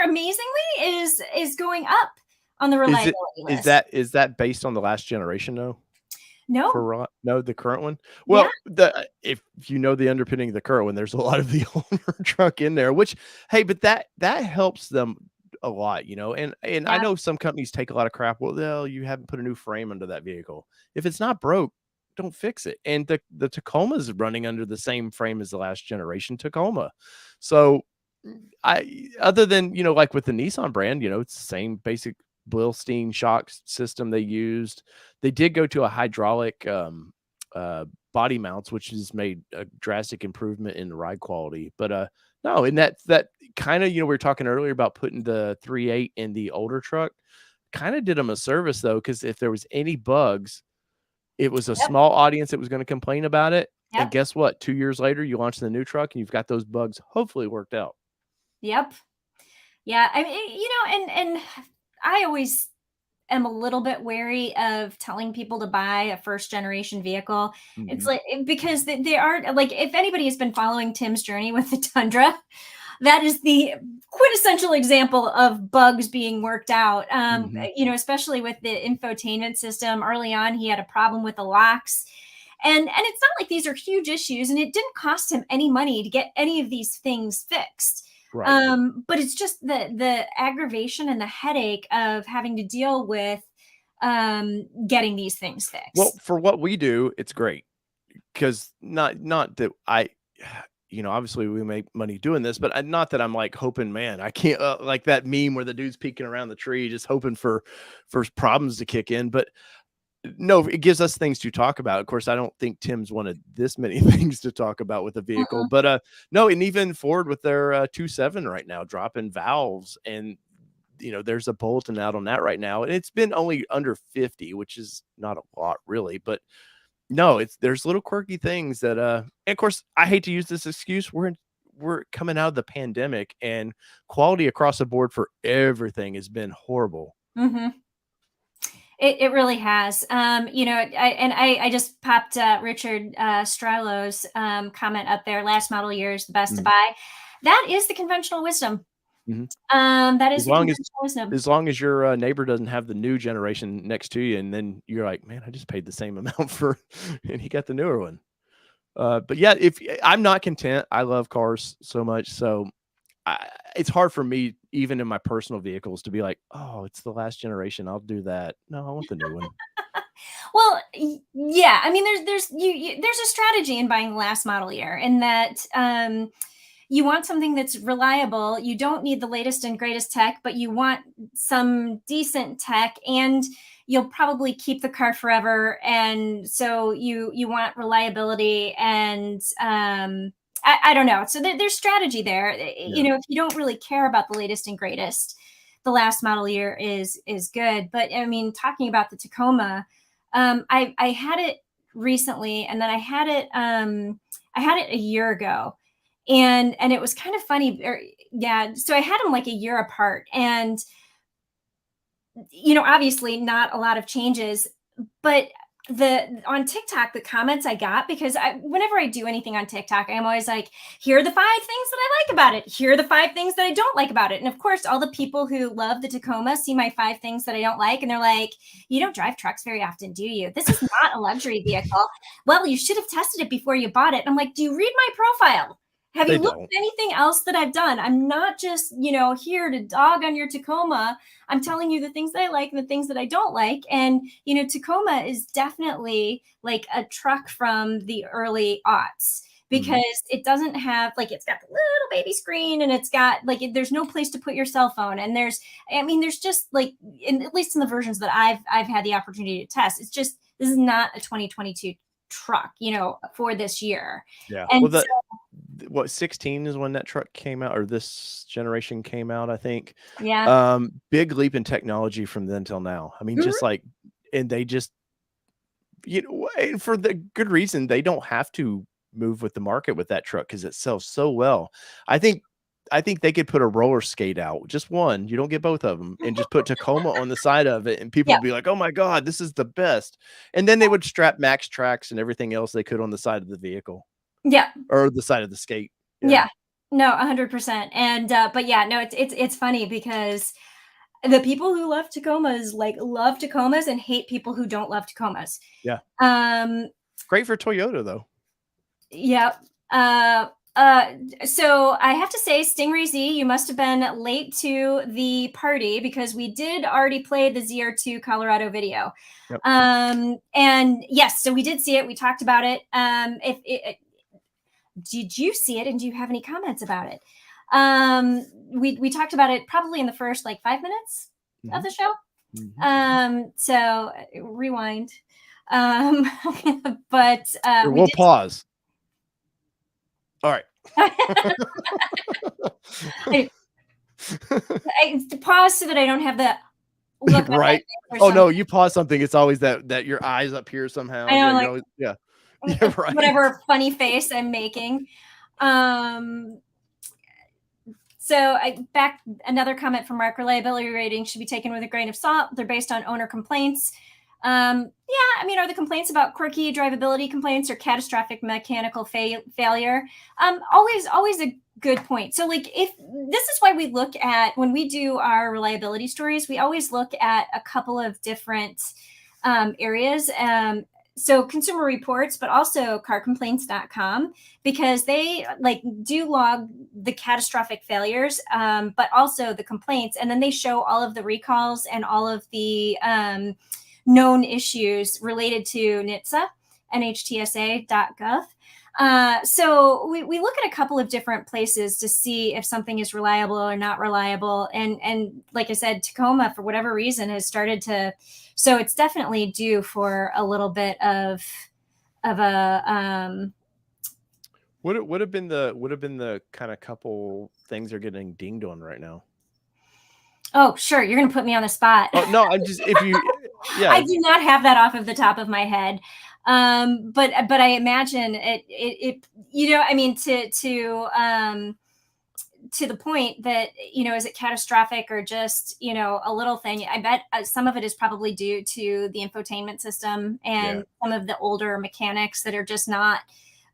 amazingly is going up on the Is it reliability is list. that is that based on the last generation, though? No, No, the current one? yeah, Well, if you know the underpinning of the current one, there's a lot of the older truck in there, which, hey, but that helps them a lot, and I yeah, know some companies take a lot of crap, "Well, you haven't put a new frame under that vehicle." If it's not broke, don't fix it, and the Tacoma's running under the same frame as the last generation Tacoma. So, I other than, like with the Nissan brand, it's the same basic Bilstein shock system they used. They did go to a hydraulic, body mounts, which has made a drastic improvement in the ride quality. But, no, and that kinda, we were talking earlier about putting the 3.8 in the older truck, kinda did them a service though, because if there was any bugs, it was a yep, small audience that was gonna complain about it, and yep, guess what? 2 years later, you launch the new truck, and you've got those bugs hopefully worked out. yep. Yeah, I mean, and I always am a little bit wary of telling people to buy a first generation vehicle. It's Mhm. like because they are like if anybody has been following Tim's journey with the Tundra, that is the quintessential example of bugs being worked out. Mhm. Especially with the infotainment system. Early on, he had a problem with the locks. And it's not like these are huge issues, and it didn't cost him any money to get any of these things fixed. Right. But it's just the aggravation and the headache of having to deal with getting these things Well, fixed. for what we do, it's great. 'Cause not that I obviously we make money doing this, but, not that I'm, like, hoping, man, I can't, like that meme where the dude's peeking around the tree just hoping for problems to kick in, but, no, it gives us things to talk about. Of course, I don't think Tim's wanted this many things to talk about with a vehicle, Mm-mm. but, no, and even Ford with their, 2.7 right now, dropping valves, and, there's a bulletin out on that right now, and it's been only under 50, which is not a lot really, but no, there's little quirky things that, and of course, I hate to use this excuse. We're coming out of the pandemic, and quality across the board for everything has been horrible. Mm-hmm. It really has. I just popped Richard Strallo's comment up there. Last model year is the best to Mhm, buy. That is the conventional wisdom. mhm. That is As the long as conventional wisdom. as long as your, neighbor doesn't have the new generation next to you, and then you're like, "Man, I just paid the same amount for" and he got the newer one. But yeah, if I'm not content, I love cars so much. So it's hard for me, even in my personal vehicles, to be like, oh, it's the last generation. I'll do that. No, I want the new one. Well, yeah. I mean, there's a strategy in buying the last model year, in that you want something that's reliable. You don't need the latest and greatest tech, but you want some decent tech, and you'll probably keep the car forever. And so you want reliability, and I don't know. So there's strategy there. Yeah. If you don't really care about the latest and greatest, the last model year is good. But I mean, talking about the Tacoma, I had it recently, and then I had it a year ago, and it was kind of funny. Yeah, so I had them like a year apart, and obviously not a lot of changes, but on TikTok, the comments I got, because whenever I do anything on TikTok, I'm always like, here are the 5 things that I like about it. Here are the 5 things that I don't like about it. And of course, all the people who love the Tacoma see my 5 things that I don't like, and they're like, you don't drive trucks very often, do you? This is not a luxury vehicle. Well, you should have tested it before you bought it. And I'm like, do you read my profile? Have you looked at anything else that I've done? I'm not just, here to dog on your Tacoma. I'm telling you the things that I like and the things that I don't like. And, Tacoma is definitely like a truck from the early aughts, because it doesn't have, like, it's got the little baby screen, and it's got, like, there's no place to put your cell phone. And there's just, like, at least in the versions that I've had the opportunity to test, it's just, this is not a 2022 truck, for this year. Yeah. And well, what 16 is when that truck came out, or this generation came out, I think. Yeah. Big leap in technology from then till now. I mean, just like, and they just, for the good reason, they don't have to move with the market with that truck, because it sells so well. I think they could put a roller skate out, just one. You don't get both of them, and just put Tacoma on the side of it, and people would be like, "Oh my God, this is the best!" And then they would strap Max Tracks and everything else they could on the side of the vehicle. Yeah. Or the side of the skate. Yeah. No, 100%. And but yeah, no, it's funny, because the people who love Tacomas love Tacomas and hate people who don't love Tacomas. Yeah. Um, Great for Toyota though. Yeah. So I have to say, Stingray Z, you must have been late to the party, because we did already play the ZR2 Colorado video. Yep. And yes, so we did see it. We talked about it. Did you see it, and do you have any comments about it? We talked about it probably in the first 5 minutes of the show. So rewind. But we'll pause. All right. I pause so that I don't have the look right. Oh no, you pause something, it's always that your eyes up here somehow. I know, always, yeah, right. Whatever funny face I'm making. So back another comment from Mark: reliability ratings should be taken with a grain of salt. They're based on owner complaints. Yeah, I mean, are the complaints about quirky drivability complaints or catastrophic mechanical failure? Always a good point. So if this is why we look at, when we do our reliability stories, we always look at a couple of different areas. So Consumer Reports, but also carcomplaints.com, because they do log the catastrophic failures, but also the complaints. And then they show all of the recalls and all of the known issues related to NHTSA, NHTSA.gov. So we look at a couple of different places to see if something is reliable or not reliable. And like I said, Tacoma, for whatever reason, has started to, so it's definitely due for a little bit of a would have been the kind of couple things they're getting dinged on right now. Oh, sure. You're going to put me on the spot. Oh, no, I'm just, if you, yeah. I do not have that off of the top of my head. But I imagine it I mean, to the point that, is it catastrophic or just, a little thing? I bet some of it is probably due to the infotainment system and some of the older mechanics that are just not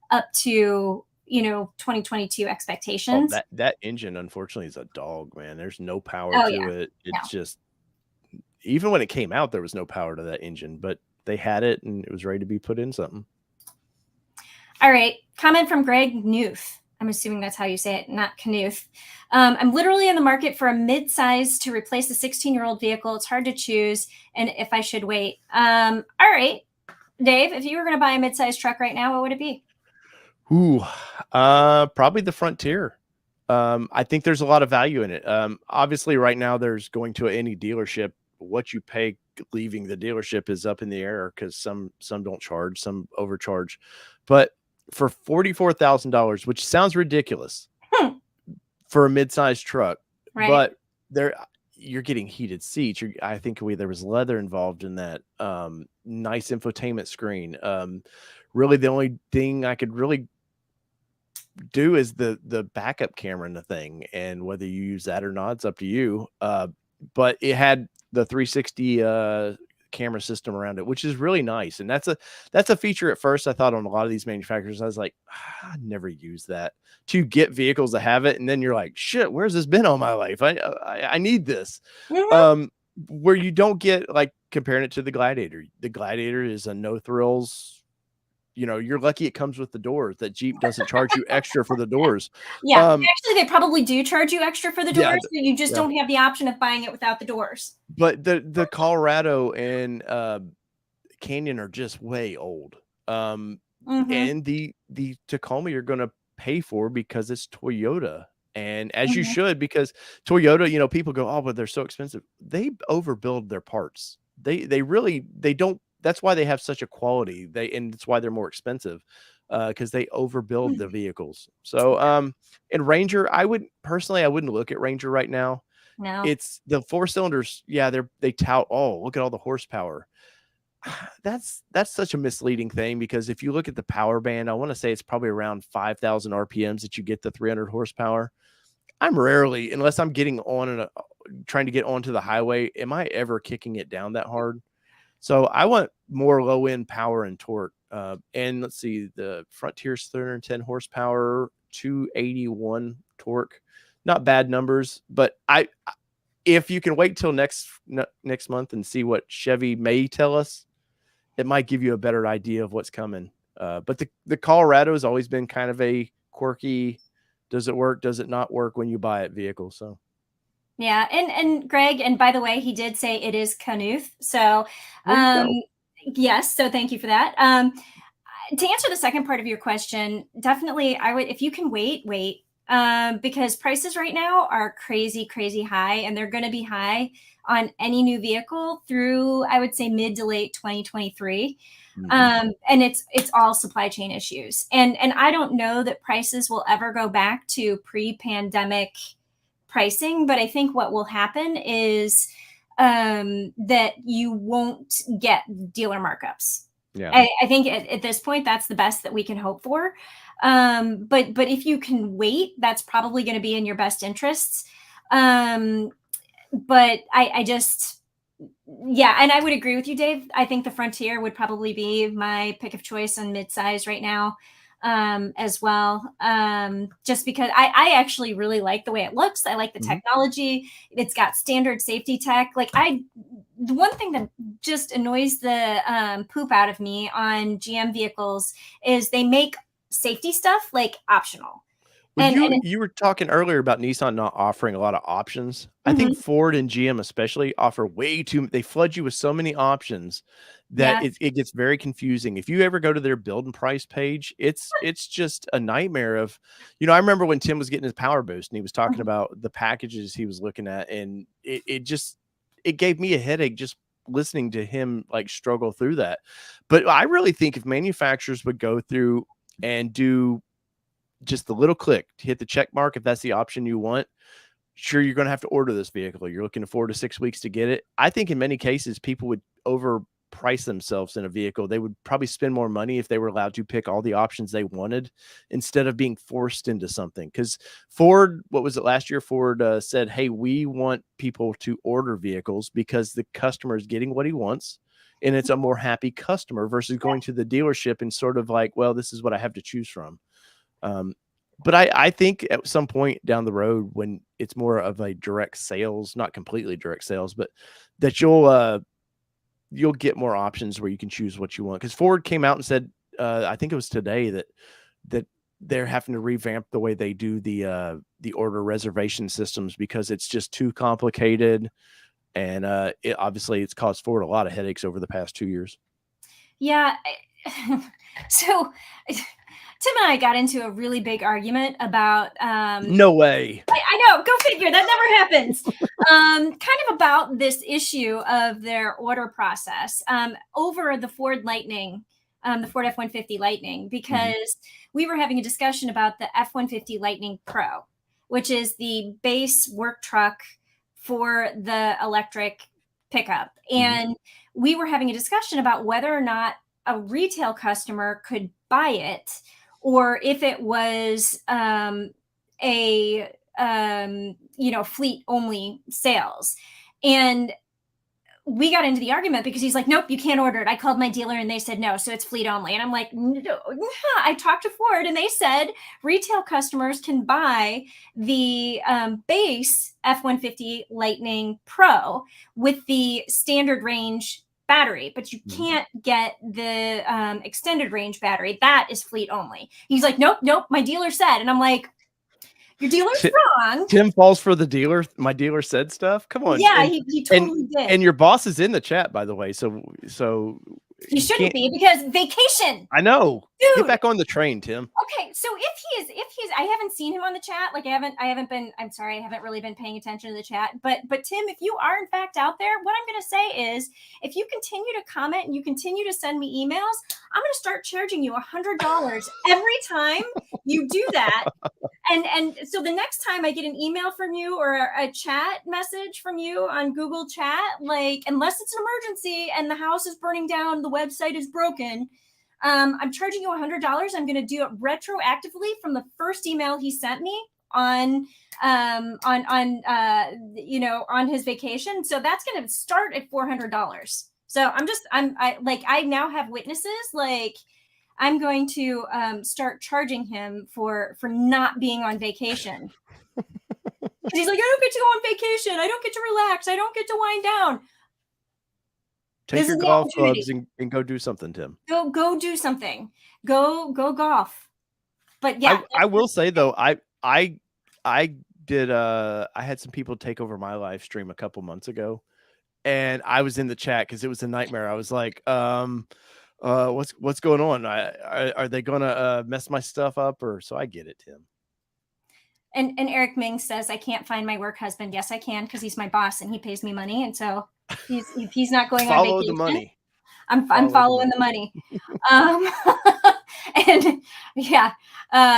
up to, 2022 expectations. Oh, that engine, unfortunately, is a dog, man. There's no power to it. It's just, even when it came out, there was no power to that engine, but they had it and it was ready to be put in something. All right. Comment from Greg Newth. I'm assuming that's how you say it, not Knuth. I'm literally in the market for a midsize to replace a 16-year-old vehicle. It's hard to choose, and if I should wait. All right, Dave, if you were going to buy a midsize truck right now, what would it be? Ooh, probably the Frontier. I think there's a lot of value in it. Obviously, right now there's going to any dealership. What you pay leaving the dealership is up in the air because some don't charge, some overcharge. But for $44,000, which sounds ridiculous for a mid-sized truck, Right. but there you're getting heated seats. I think there was leather involved in that. Nice infotainment screen. Really, the only thing I could really do is the backup camera in the thing, and whether you use that or not, it's up to you. But it had the 360 camera system around it, which is really nice. And that's a feature at first I thought on a lot of these manufacturers. I was like, I never use that to get vehicles that have it. And then you're like, shit, where's this been all my life? I need this. Mm-hmm. Where you don't get, like, comparing it to the Gladiator. The Gladiator is a no thrills. You're lucky it comes with the doors. That Jeep doesn't charge you extra for the doors. Yeah, actually, they probably do charge you extra for the Yeah, doors, but you just don't have the option of buying it without the doors. but the Colorado and Canyon are just way old. And the Tacoma you're gonna pay for because it's Toyota. And as you should, because Toyota, people go, oh, but they're so expensive. They overbuild their parts. They really don't. That's why they have such a quality. And it's why they're more expensive, because they overbuild the vehicles. So and Ranger, I wouldn't look at Ranger right now. No. It's the 4 cylinders. Yeah, they tout, oh, look at all the horsepower. That's such a misleading thing, because if you look at the power band, I want to say it's probably around 5,000 RPMs that you get the 300 horsepower. I'm rarely, unless I'm getting on and trying to get onto the highway, am I ever kicking it down that hard? So I want more low end power and torque. And let's see, the Frontier's 310 horsepower, 281 torque. Not bad numbers, but if you can wait till next month and see what Chevy may tell us, it might give you a better idea of what's coming. But the Colorado has always been kind of a quirky, does it work, does it not work when you buy it vehicle. So Yeah, and Greg, and by the way, he did say it is Knuth. So there you go. yes, so thank you for that. To answer the second part of your question, definitely I would, if you can wait. Because prices right now are crazy, crazy high, and they're going to be high on any new vehicle through, I would say, mid to late 2023. And it's all supply chain issues. And I don't know that prices will ever go back to pre-pandemic pricing, but I think what will happen is that you won't get dealer markups. Yeah. I think at this point, that's the best that we can hope for. But if you can wait, that's probably going to be in your best interests. But I just, yeah, and I would agree with you, Dave. I think the Frontier would probably be my pick of choice on midsize right now, as well. Just because I actually really like the way it looks. I like the technology. It's got standard safety tech. Like the one thing that just annoys the poop out of me on GM vehicles is they make safety stuff like optional. Well, And you were talking earlier about Nissan not offering a lot of options. I think Ford and GM especially offer way too. They flood you with so many options that yeah, it gets very confusing. If you ever go to their build and price page, it's just a nightmare of, I remember when Tim was getting his power boost and he was talking about the packages he was looking at, and it gave me a headache just listening to him like struggle through that. But I really think if manufacturers would go through and do just the little click to hit the check mark, if that's the option you want, sure, you're going to have to order this vehicle. You're looking at 4 to 6 weeks to get it. I think in many cases, people would overprice themselves in a vehicle. They would probably spend more money if they were allowed to pick all the options they wanted instead of being forced into something. Because Ford, what was it last year? Ford said, hey, we want people to order vehicles because the customer is getting what he wants. And it's a more happy customer versus going to the dealership and sort of like, well, this is what I have to choose from. But I think at some point down the road, when it's more of a direct sales, not completely direct sales, but that you'll get more options where you can choose what you want. Because Ford came out and said I think it was today that they're having to revamp the way they do the order reservation systems because it's just too complicated. And obviously it's caused Ford a lot of headaches over the past 2 years. Yeah. So Tim and I got into a really big argument about no way. I know, go figure, that never happens. Kind of about this issue of their order process over the Ford Lightning, the Ford F-150 Lightning, because we were having a discussion about the F-150 Lightning Pro, which is the base work truck for the electric pickup. And we were having a discussion about whether or not a retail customer could buy it, or if it was fleet only sales. And we got into the argument because he's like, nope, you can't order it. I called my dealer and they said no, so it's fleet only. And I'm like, no. I talked to Ford and they said retail customers can buy the base F-150 Lightning Pro with the standard range battery, but you can't get the extended range battery. That is fleet only. He's like, nope, my dealer said. And I'm like, your dealer's wrong. Tim falls for the dealer. My dealer said stuff. Come on. Yeah, he totally did. And your boss is in the chat, by the way. So he shouldn't be, because vacation. I know. Dude. Get back on the train, Tim. Okay, so if he's, I haven't seen him on the chat. Like I haven't been. I'm sorry, I haven't really been paying attention to the chat. But Tim, if you are in fact out there, what I'm going to say is, if you continue to comment and you continue to send me emails, I'm going to start charging you $100 every time you do that. And so the next time I get an email from you or a chat message from you on Google Chat, like, unless it's an emergency and the house is burning down, the website is broken, I'm charging you $100. I'm going to do it retroactively from the first email he sent me on his vacation. So that's going to start at $400. So I now have witnesses. Like, I'm going to start charging him for not being on vacation. He's like, I don't get to go on vacation. I don't get to relax. I don't get to wind down. Take your golf clubs and go do something, Tim. Go do something. Go golf. But yeah, I will say though, I had some people take over my live stream a couple months ago, and I was in the chat because it was a nightmare. I was like, what's going on? Are they gonna mess my stuff up? Or so I get it, Tim. And Eric Ming says, I can't find my work husband. Yes, I can, because he's my boss and he pays me money. And so if he's not going on vacation, follow the money. I'm following the money. And yeah,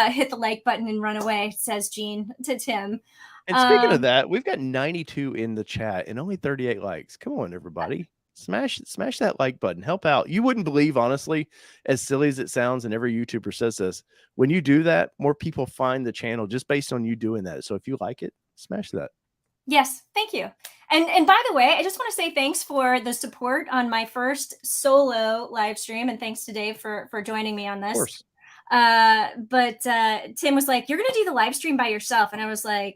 hit the like button and run away, says Gene to Tim. And speaking of that, we've got 92 in the chat and only 38 likes. Come on, everybody. Smash that like button. Help out. You wouldn't believe, honestly, as silly as it sounds, and every YouTuber says this, when you do that, more people find the channel just based on you doing that. So if you like it, smash that. Yes, thank you. And by the way, I just want to say thanks for the support on my first solo live stream, and thanks to Dave for joining me on this. Of course. But Tim was like, you're going to do the live stream by yourself. And I was like,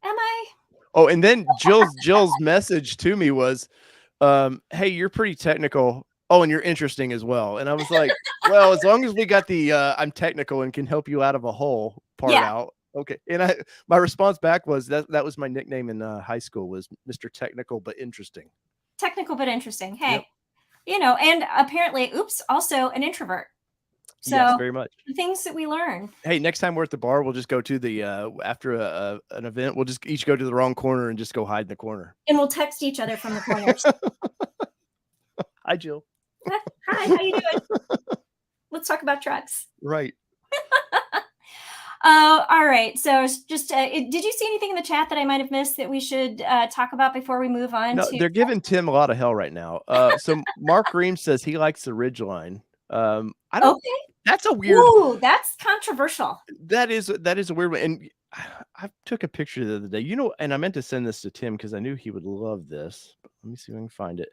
am I? Oh, and then Jill's message to me was, hey, you're pretty technical. Oh, and you're interesting as well. And I was like, well, as long as we got the I'm technical and can help you out of a hole part out. Okay. And my response back was that was my nickname in high school, was Mr. Technical but Interesting. Technical but interesting. Hey, and apparently, also an introvert. So yes, very much. The things that we learn. Hey, next time we're at the bar, we'll just go to the after an event, we'll just each go to the wrong corner and just go hide in the corner. And we'll text each other from the corners. Hi, Jill. Hi, how you doing? Let's talk about trucks. Right. All right. So just did you see anything in the chat that I might have missed that we should talk about before we move on? No, they're giving Tim a lot of hell right now. So Mark Ream says he likes the Ridgeline. I don't. Okay. That's a weird. Ooh, that's controversial. That is a weird one. And I took a picture the other day, and I meant to send this to Tim because I knew he would love this. But let me see if I can find it.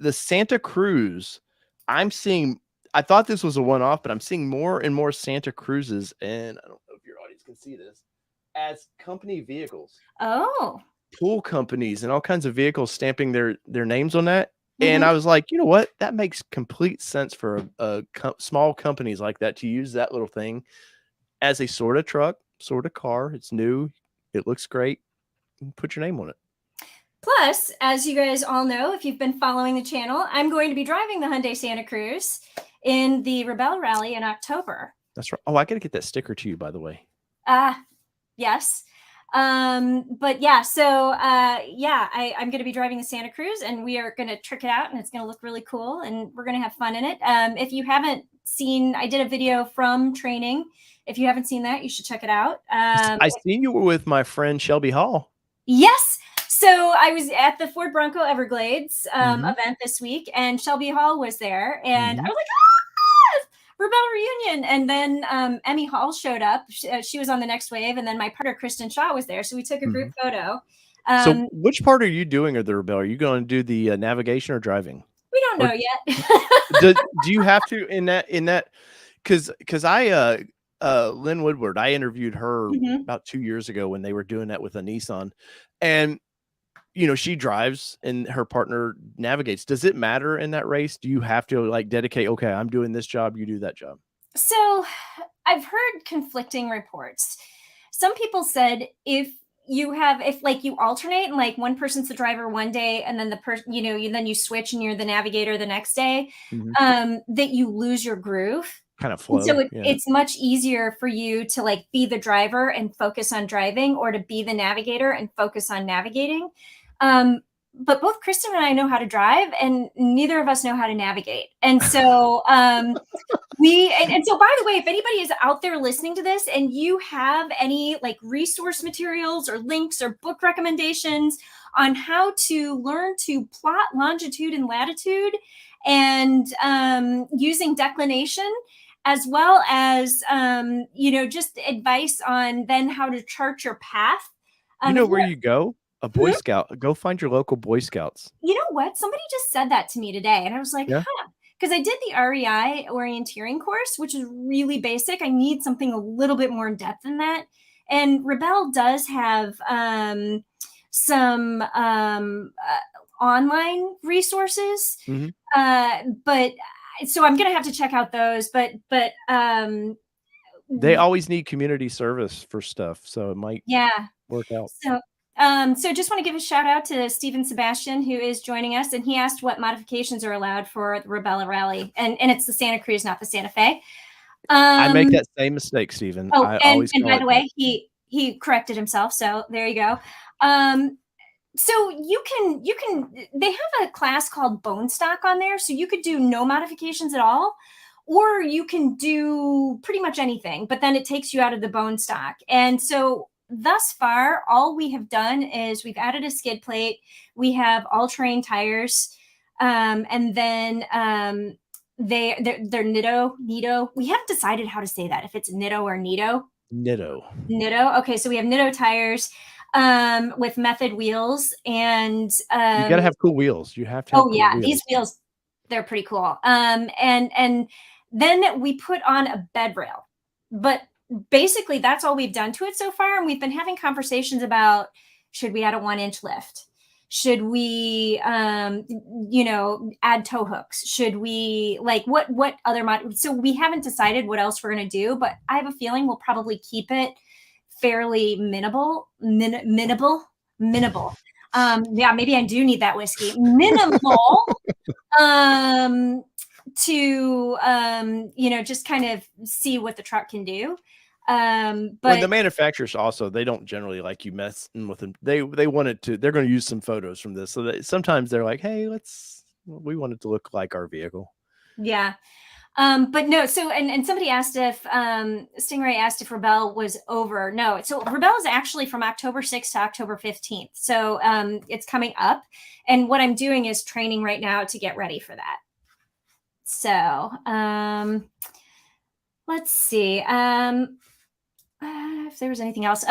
The Santa Cruz. I'm seeing. I thought this was a one-off, but I'm seeing more and more Santa Cruzes, and I don't know if your audience can see this, as company vehicles. Oh. Pool companies and all kinds of vehicles stamping their names on that. And Mhm. I was like, you know what? That makes complete sense for small companies like that to use that little thing as a sort of truck, sort of car. It's new. It looks great. Put your name on it. Plus, as you guys all know, if you've been following the channel, I'm going to be driving the Hyundai Santa Cruz in the Rebelle Rally in October. That's right. Oh, I got to get that sticker to you, by the way. Yes. But yeah, so yeah, I'm going to be driving the Santa Cruz, and we are going to trick it out, and it's going to look really cool, and we're going to have fun in it. If you haven't seen, I did a video from training. If you haven't seen that, you should check it out. I seen you were with my friend Shelby Hall. Yes. So I was at the Ford Bronco Everglades Mhm. event this week, and Shelby Hall was there, and I Mhm. was like, Rebelle reunion. And then Emmy Hall showed up. She was on the next wave, and then my partner Kristen Shaw was there, so we took a group Mhm. photo. So, which part are you doing of the Rebelle? Are you going to do the navigation or driving? We don't Or know yet. do you have to in that because Lynn Woodward, I interviewed her Mhm. about 2 years ago when they were doing that with a Nissan, and she drives and her partner navigates. Does it matter in that race? Do you have to like dedicate, okay, I'm doing this job, you do that job? So I've heard conflicting reports. Some people said if like you alternate and like one person's the driver one day and then the person, then you switch and you're the navigator the next day, Mhm. that you lose your groove. Kind of And so flow. Yeah. it's much easier for you to like be the driver and focus on driving, or to be the navigator and focus on navigating. But both Kristen and I know how to drive, and neither of us know how to navigate. And so and so by the way, if anybody is out there listening to this and you have any like resource materials or links or book recommendations on how to learn to plot longitude and latitude, and using declination, as well as just advice on then how to chart your path. You know If where you're you go? A Boy Hmm? Scout. Go find your local Boy Scouts. You know what? Somebody just said that to me today, and I was like, Yeah. huh. Because I did the REI orienteering course, which is really basic. I need something a little bit more in depth than that. And Rebelle does have some online resources, Mhm. but so I'm gonna have to check out those. But They always need community service for stuff, so it might yeah. work out. So just want to give a shout out to Stephen Sebastian, who is joining us, and he asked what modifications are allowed for the Rebelle Rally, and it's the Santa Cruz, not the Santa Fe. I make Um, that same mistake, Steven. oh, I and always and call by it the that. way, he corrected himself, so there you go. Um, so you can they have a class called Bone Stock on there, so you could do no modifications at all, or you can do pretty much anything, but then it takes you out of the bone stock. And so thus far, all we have done is we've added a skid plate, we have all-terrain tires, and then they're Nitto. We haven't decided how to say that, if it's Nitto or Nitto. Nitto. Nitto. Okay, so we have Nitto tires with method wheels, and You gotta have cool wheels. You have to have oh cool yeah, these wheels. wheels, they're pretty cool. And then we put on a bed rail. But basically that's all we've done to it so far. And we've been having conversations about, should we add a 1-inch lift? Should we add tow hooks? Should we like what other so we haven't decided what else we're gonna do, but I have a feeling we'll probably keep it fairly minimal. Yeah, maybe I do need that whiskey. Minimal, um, to just kind of see what the truck can do. When the But manufacturers also, they don't generally like you messing with them. They wanted to. They're going to use some photos from this, so that sometimes they're like, "Hey, we want it to look like our vehicle." yeah. But no, so and somebody asked if Stingray asked if Rebelle was over. No, so Rebelle is actually from October 6th to October 15th. So it's coming up. And what I'm doing is training right now to get ready for that. So let's see. If there was anything else,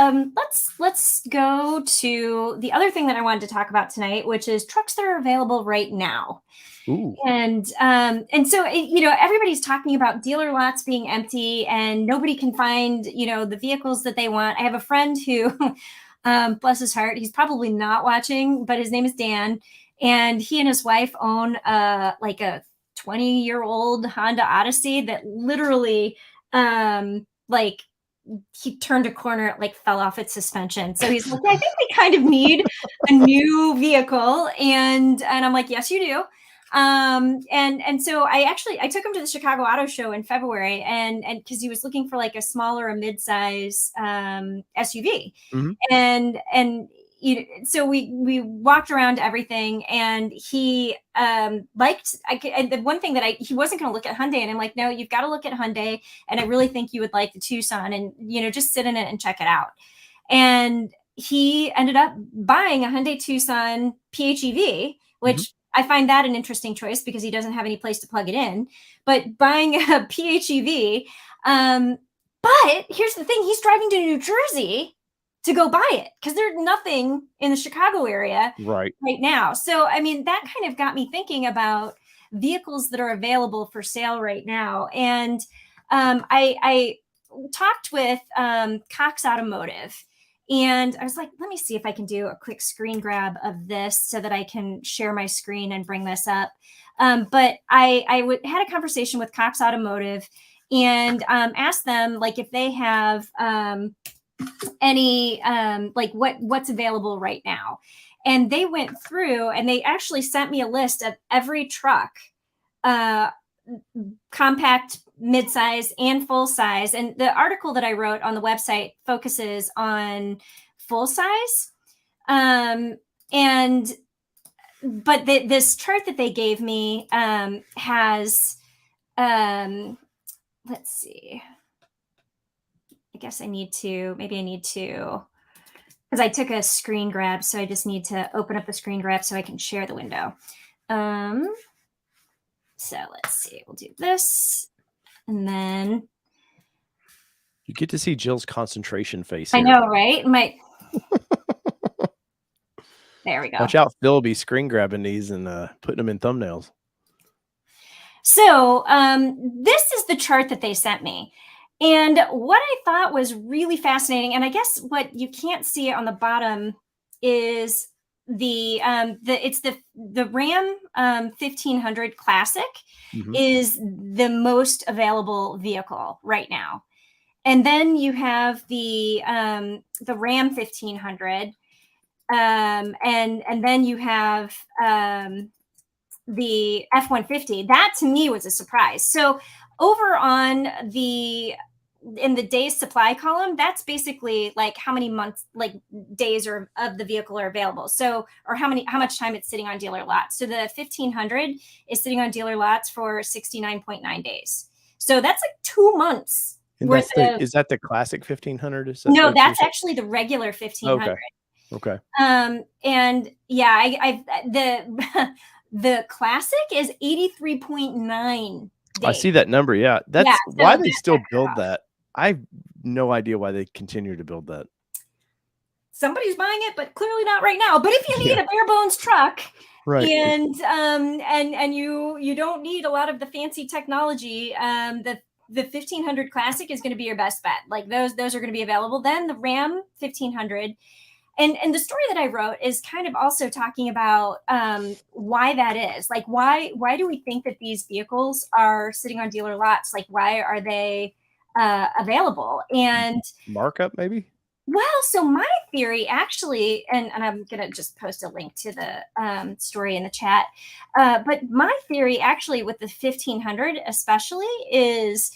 let's go to the other thing that I wanted to talk about tonight, which is trucks that are available right now. Ooh. And so everybody's talking about dealer lots being empty and nobody can find the vehicles that they want. I have a friend who bless his heart, he's probably not watching, but his name is Dan, and he and his wife own like a 20-year-old Honda Odyssey that literally like he turned a corner, it like fell off its suspension. So he's like, I think we kind of need a new vehicle. And I'm like, yes, you do. And so I took him to the Chicago Auto Show in February, and because he was looking for like a smaller, a midsize SUV. Mm-hmm. And so we walked around everything, and he liked, and the one thing that he wasn't going to look at Hyundai, and I'm like, no, you've got to look at Hyundai, and I really think you would like the Tucson, and just sit in it and check it out. And he ended up buying a Hyundai Tucson PHEV, which I find that an interesting choice because he doesn't have any place to plug it in. But buying a PHEV, but here's the thing: he's driving to New Jersey to go buy it because there's nothing in the Chicago area right now. So, I mean, that kind of got me thinking about vehicles that are available for sale right now. And I talked with Cox Automotive, and I was like, let me see if I can do a quick screen grab of this so that I can share my screen and bring this up. But I had a conversation with Cox Automotive and asked them like if they have any like what's available right now. And they went through and they actually sent me a list of every truck, compact, midsize, and full size. And the article that I wrote on the website focuses on full size. But this chart that they gave me has, let's see. I guess maybe I need to, because I took a screen grab. So I just need to open up the screen grab so I can share the window. So let's see, we'll do this. And then you get to see Jill's concentration face here. I know, right? There we go. Watch out, Phil will be screen grabbing these and putting them in thumbnails. So this is the chart that they sent me. And what I thought was really fascinating, and I guess what you can't see on the bottom is the Ram 1500 Classic is the most available vehicle right now. And then you have the Ram 1500, and then you have the F-150. That to me was a surprise. So over on in the days supply column, that's basically like how many months, like days of the vehicle are available. So, or how much time it's sitting on dealer lots. So the 1500 is sitting on dealer lots for 69.9 days. So that's like 2 months. Is that the classic 1500? No, that's actually the regular 1500. Okay. And yeah, the classic is 83.9 days. I see that number. Yeah. That's why they still build that. I have no idea why they continue to build that. Somebody's buying it, but clearly not right now. But if you need a bare bones truck, right, and you don't need a lot of the fancy technology, the 1500 Classic is going to be your best bet. Like those are going to be available. Then the Ram 1500. And the story that I wrote is kind of also talking about why that is. Like, why do we think that these vehicles are sitting on dealer lots? Like, why are they available? And markup, maybe? Well, so my theory actually, and I'm going to just post a link to the story in the chat, but my theory actually with the 1500 especially is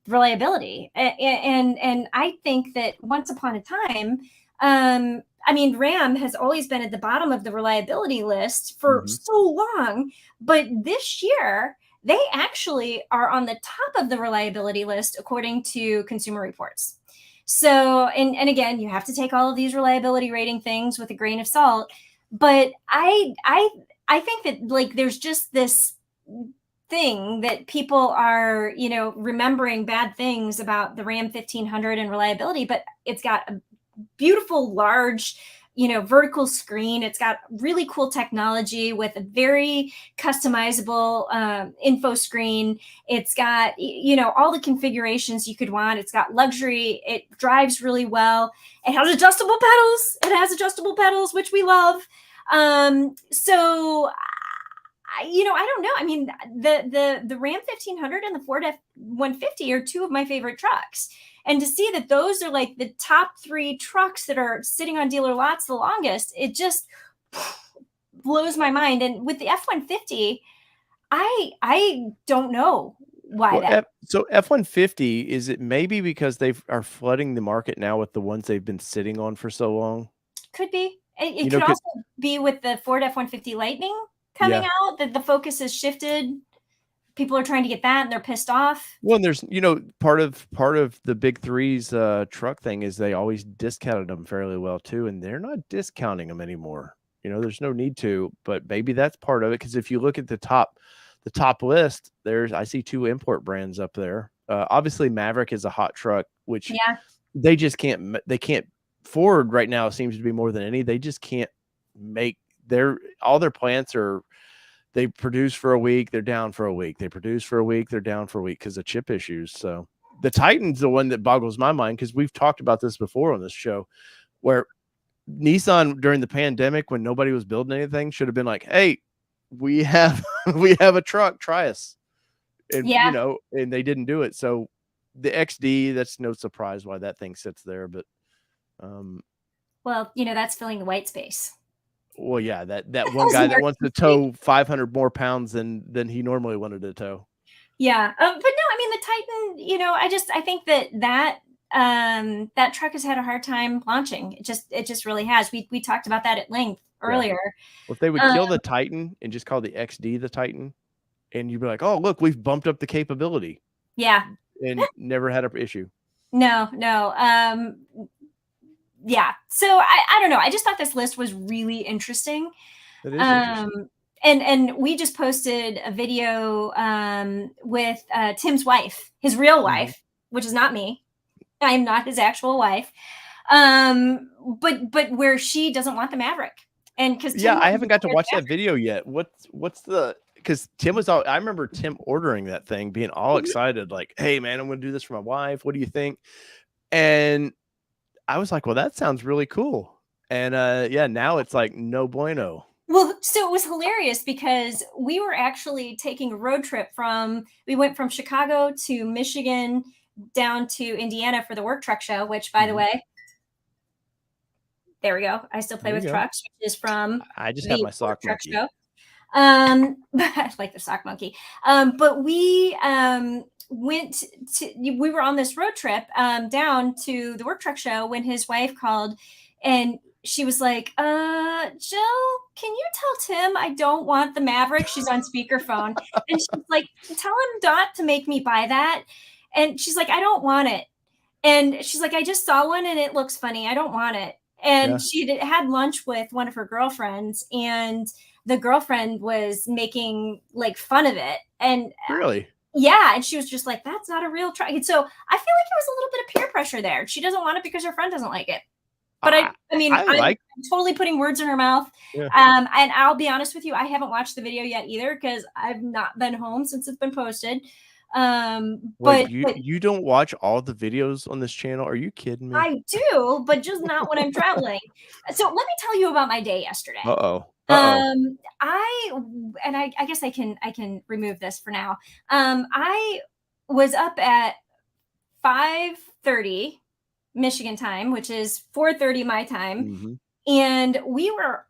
reliability. And I think that once upon a time, I mean, Ram has always been at the bottom of the reliability list for so long, but this year they actually are on the top of the reliability list according to Consumer Reports. So, and again, you have to take all of these reliability rating things with a grain of salt, but I think that like there's just this thing that people are, remembering bad things about the Ram 1500 and reliability, but it's got a beautiful large vertical screen. It's got really cool technology with a very customizable info screen. It's got all the configurations you could want. It's got luxury. It drives really well. It has adjustable pedals. Which we love. So I don't know. I mean, the Ram 1500 and the Ford F-150 are two of my favorite trucks. And to see that those are like the top 3 trucks that are sitting on dealer lots the longest, it just blows my mind. And with the F-150, I don't know why that. So F-150, is it maybe because they are flooding the market now with the ones they've been sitting on for so long? Could be. It could also be with the Ford F-150 Lightning coming out, that the focus has shifted. People are trying to get that and they're pissed off. Well, and there's, part of the big three's truck thing is they always discounted them fairly well too, and they're not discounting them anymore. There's no need to, but maybe that's part of it. Because if you look at the top list, I see 2 import brands up there. Obviously, Maverick is a hot truck, which they just can't. They can't. Ford right now seems to be more than any. They just can't make all their plants are. They produce for a week, they're down for a week. They produce for a week, they're down for a week because of chip issues. So the Titan's the one that boggles my mind, because we've talked about this before on this show, where Nissan during the pandemic, when nobody was building anything, should have been like, "Hey, we have a truck, try us." And and they didn't do it. So the XD, that's no surprise why that thing sits there. But well, that's filling the white space. Well, yeah, that one guy that wants to tow 500 more pounds than he normally wanted to tow. Yeah, but no, I mean the Titan. I think that truck has had a hard time launching. It just really has. We talked about that at length earlier. Well, if they would kill the Titan and just call the XD the Titan, and you'd be like, "Oh, look, we've bumped up the capability." Yeah, and never had an issue. No. Yeah. So I don't know. I just thought this list was really interesting. It is interesting. And we just posted a video with Tim's wife, his real wife, which is not me. I am not his actual wife. But where she doesn't want the Maverick. And because I haven't got to watch that video yet. What's the, because Tim was I remember Tim ordering that thing, being all excited, like, "Hey man, I'm gonna do this for my wife. What do you think?" And I was like, "Well, that sounds really cool." And now it's like no bueno. Well, so it was hilarious because we were actually taking a road trip we went from Chicago to Michigan down to Indiana for the work truck show, which, by the way, there we go. I still play with trucks, which is from I just have my sock truck monkey. show. I like the sock monkey. But we we were on this road trip down to the work truck show when his wife called, and she was like, "Jill, can you tell Tim I don't want the Maverick?" She's on speakerphone. And she's like, "Tell him not to make me buy that." And she's like, "I don't want it." And she's like, "I just saw one and it looks funny. I don't want it." And she had lunch with one of her girlfriends, and the girlfriend was making like fun of it. And really? Yeah. And she was just like, "That's not a real truck." And so I feel like it was a little bit of peer pressure there. She doesn't want it because her friend doesn't like it. But I'm totally putting words in her mouth. Yeah. And I'll be honest with you, I haven't watched the video yet either because I've not been home since it's been posted. But you don't watch all the videos on this channel? Are you kidding me? I do, but just not when I'm traveling. So let me tell you about my day yesterday. I guess I can remove this for now. I was up at 5:30 Michigan time, which is 4:30 my time. And we were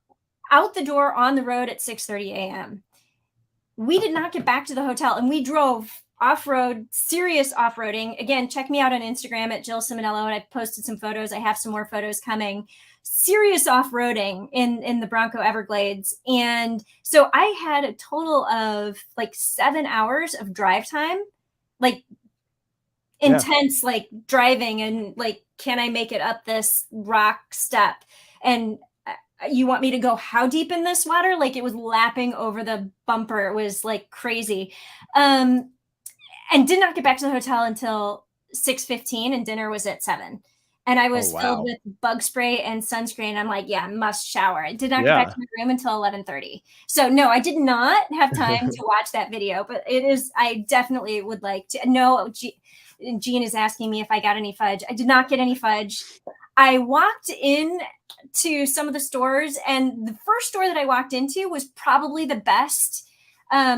out the door on the road at 6:30 a.m. We did not get back to the hotel, and we drove off-road, serious off-roading. Again, check me out on Instagram at Jill Ciminillo, and I posted some photos. I have some more photos coming. Serious off-roading in the Bronco Everglades. And so I had a total of like 7 hours of drive time, like intense, like driving and like, can I make it up this rock step? And you want me to go how deep in this water? Like it was lapping over the bumper. It was like crazy. And did not get back to the hotel until 6:15, and dinner was at 7. And I was filled with bug spray and sunscreen. I'm like, yeah, must shower. I did not get back to my room until 11:30. So no, I did not have time to watch that video, but I definitely would like to know. Gene is asking me if I got any fudge. I did not get any fudge. I walked in to some of the stores, and the first store that I walked into was probably the best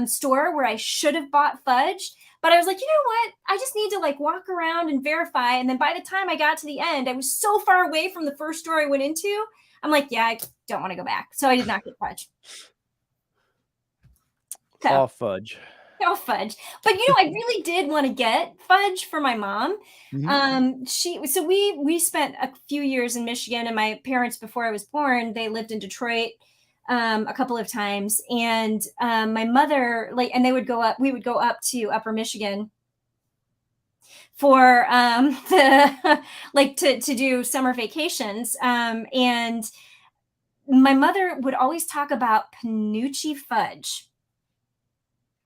store where I should have bought fudge. But I was like, you know what? I just need to like walk around and verify. And then by the time I got to the end, I was so far away from the first store I went into. I'm like, yeah, I don't want to go back. So I did not get fudge. So, All fudge. no fudge. But you know, I really did want to get fudge for my mom. We spent a few years in Michigan, and my parents, before I was born, they lived in Detroit a couple of times. And my mother, and we would go up to Upper Michigan for the to do summer vacations. And my mother would always talk about Panucci fudge.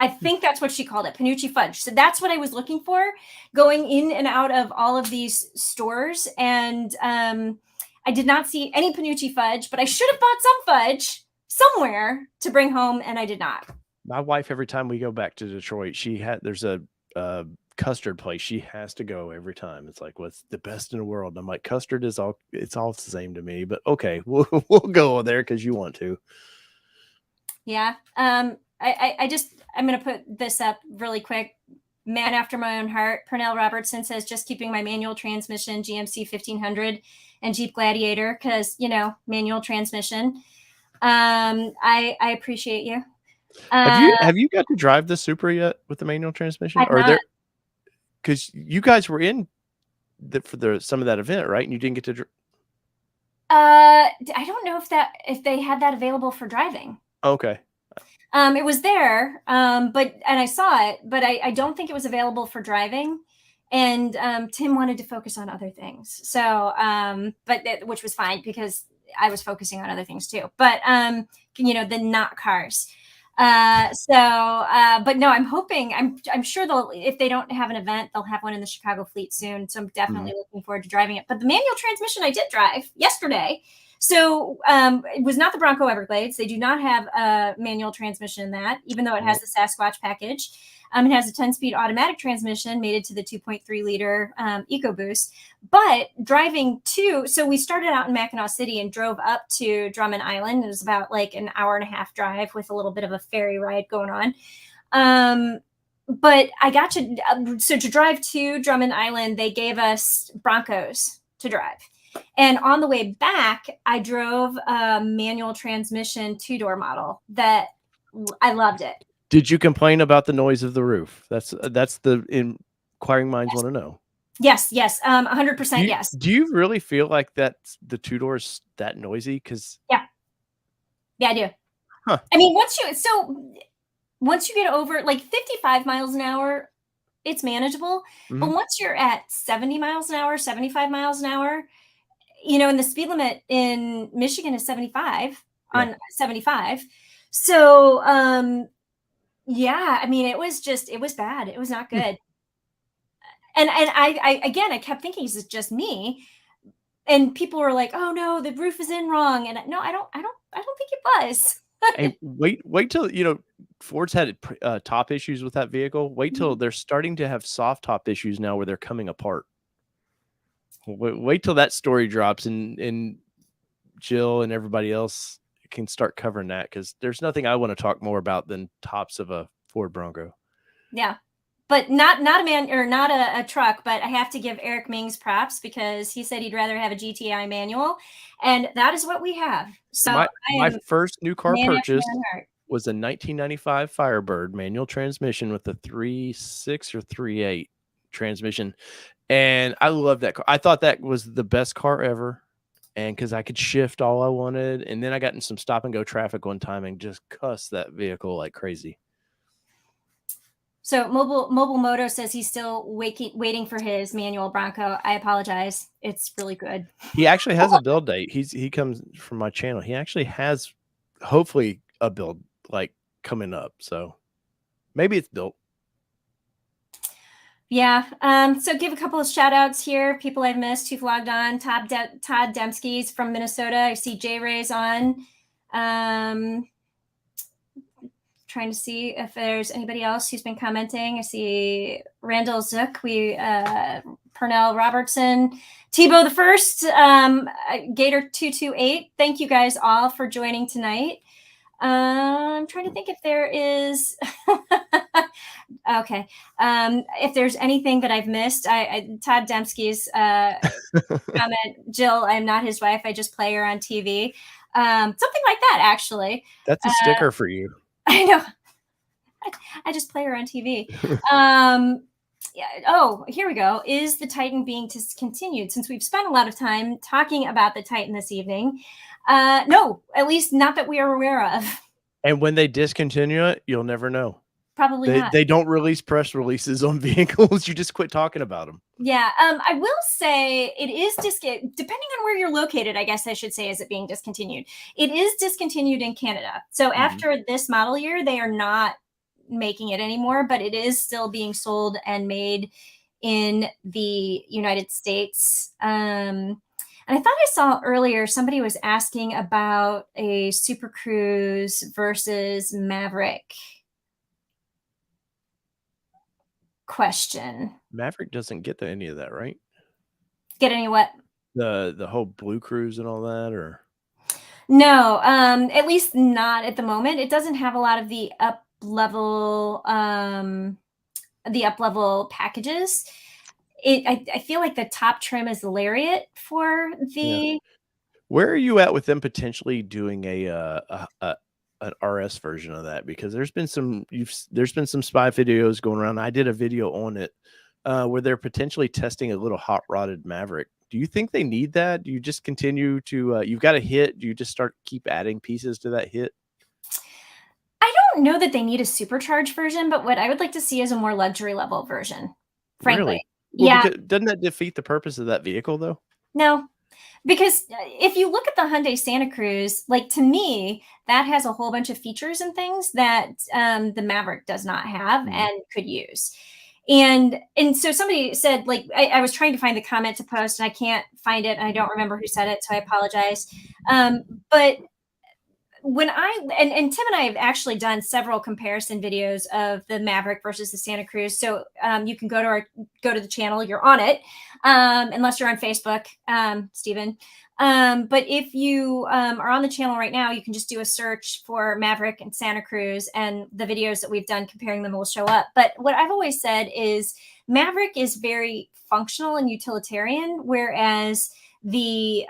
I think that's what she called it, Panucci fudge. So that's what I was looking for, going in and out of all of these stores. And I did not see any Panucci fudge, but I should have bought some fudge somewhere to bring home, and I did not. My wife, every time we go back to Detroit, there's a custard place she has to go every time. It's like, what's the best in the world? And I'm like, custard it's all the same to me, but okay, we'll go there because you want to. Yeah. I'm going to put this up really quick. Man after my own heart. Pernell Robertson says, just keeping my manual transmission GMC 1500 and Jeep Gladiator because, manual transmission. I appreciate you. Have you got to drive the Supra yet with the manual transmission? Because you guys were in for some of that event, right? And you didn't get to. I don't know if they had that available for driving. Okay. It was there, and I saw it, but I don't think it was available for driving. And Tim wanted to focus on other things, so which was fine because I was focusing on other things too. But the not cars. But no, I'm hoping. I'm sure if they don't have an event, they'll have one in the Chicago fleet soon. So I'm definitely looking forward to driving it. But the manual transmission I did drive yesterday. So it was not the Bronco Everglades. They do not have a manual transmission in that, even though it has the Sasquatch package. It has a 10-speed automatic transmission mated to the 2.3-liter EcoBoost. But driving so we started out in Mackinac City and drove up to Drummond Island. It was about like an hour and a half drive with a little bit of a ferry ride going on. But I got to drive to Drummond Island, they gave us Broncos to drive. And on the way back, I drove a manual transmission 2-door model that I loved it. Did you complain about the noise of the roof? That's the inquiring minds want to know. Yes. 100% yes. Do you really feel like that the 2-doors that noisy? Because yeah, I do. Huh. I mean, once you get over like 55 miles an hour, it's manageable. But once you're at 70 miles an hour, 75 miles an hour, and the speed limit in Michigan is 75 on 75. So, I mean, it was bad. It was not good. And I kept thinking, is it just me? And people were like, oh no, the roof is in wrong. And no, I don't think it was. Hey, wait till, Ford's had top issues with that vehicle. Wait till they're starting to have soft top issues now where they're coming apart. Wait till that story drops and Jill and everybody else can start covering that, because there's nothing I want to talk more about than tops of a Ford Bronco. Yeah, but not a man or not a truck. But I have to give Eric Mings props because he said he'd rather have a GTI manual, and that is what we have. So my first new car purchase was a 1995 Firebird manual transmission with a 3.6 or 3.8 transmission. And I love that car. I thought that was the best car ever. And because I could shift all I wanted. And then I got in some stop and go traffic one time and just cussed that vehicle like crazy. So Mobile Moto says he's still waiting for his manual Bronco. I apologize. It's really good. He actually has a build date. He comes from my channel. He actually has hopefully a build like coming up. So maybe it's built. Yeah. So give a couple of shout outs here. People I've missed who've logged on. Todd Dembski's from Minnesota. I see J Ray's on. Trying to see if there's anybody else who's been commenting. I see Randall Zook. Pernell Robertson, Tebow the First, Gator 228. Thank you guys all for joining tonight. I'm trying to think if there is. Okay. If there's anything that I've missed, Todd Dembski's comment, Jill, I'm not his wife. I just play her on TV. Something like that, actually. That's a sticker for you. I know. I just play her on TV. Yeah. Oh, here we go. Is the Titan being discontinued? Since we've spent a lot of time talking about the Titan this evening, no, at least not that we are aware of. And when they discontinue it, you'll never know. Probably not. They don't release press releases on vehicles. You just quit talking about them. Yeah. I will say it is depending on where you're located, I guess I should say, is it being discontinued? It is discontinued in Canada. So after this model year, they are not making it anymore, but it is still being sold and made in the United States. And I thought I saw earlier somebody was asking about a Super Cruise versus Maverick question. Maverick doesn't get to any of that, right? Get any what? The whole Blue Cruise and all that, or no? At least not at the moment. It doesn't have a lot of the up level packages. I feel like the top trim is the Lariat for the. Yeah. Where are you at with them potentially doing an RS version of that? Because there's been some spy videos going around. I did a video on it where they're potentially testing a little hot rodded Maverick. Do you think they need that? Do you just continue to you've got a hit? Do you just keep adding pieces to that hit? I don't know that they need a supercharged version, but what I would like to see is a more luxury level version, frankly. Really? Well, yeah. Doesn't that defeat the purpose of that vehicle, though? No, because if you look at the Hyundai Santa Cruz, like, to me, that has a whole bunch of features and things that the Maverick does not have and could use. And so somebody said, like, I was trying to find the comment to post and I can't find it. And I don't remember who said it, so I apologize. But when and Tim and I have actually done several comparison videos of the Maverick versus the Santa Cruz. So you can go to the channel. You're on it, unless you're on Facebook, Stephen. But if you are on the channel right now, you can just do a search for Maverick and Santa Cruz, and the videos that we've done comparing them will show up. But what I've always said is Maverick is very functional and utilitarian, whereas the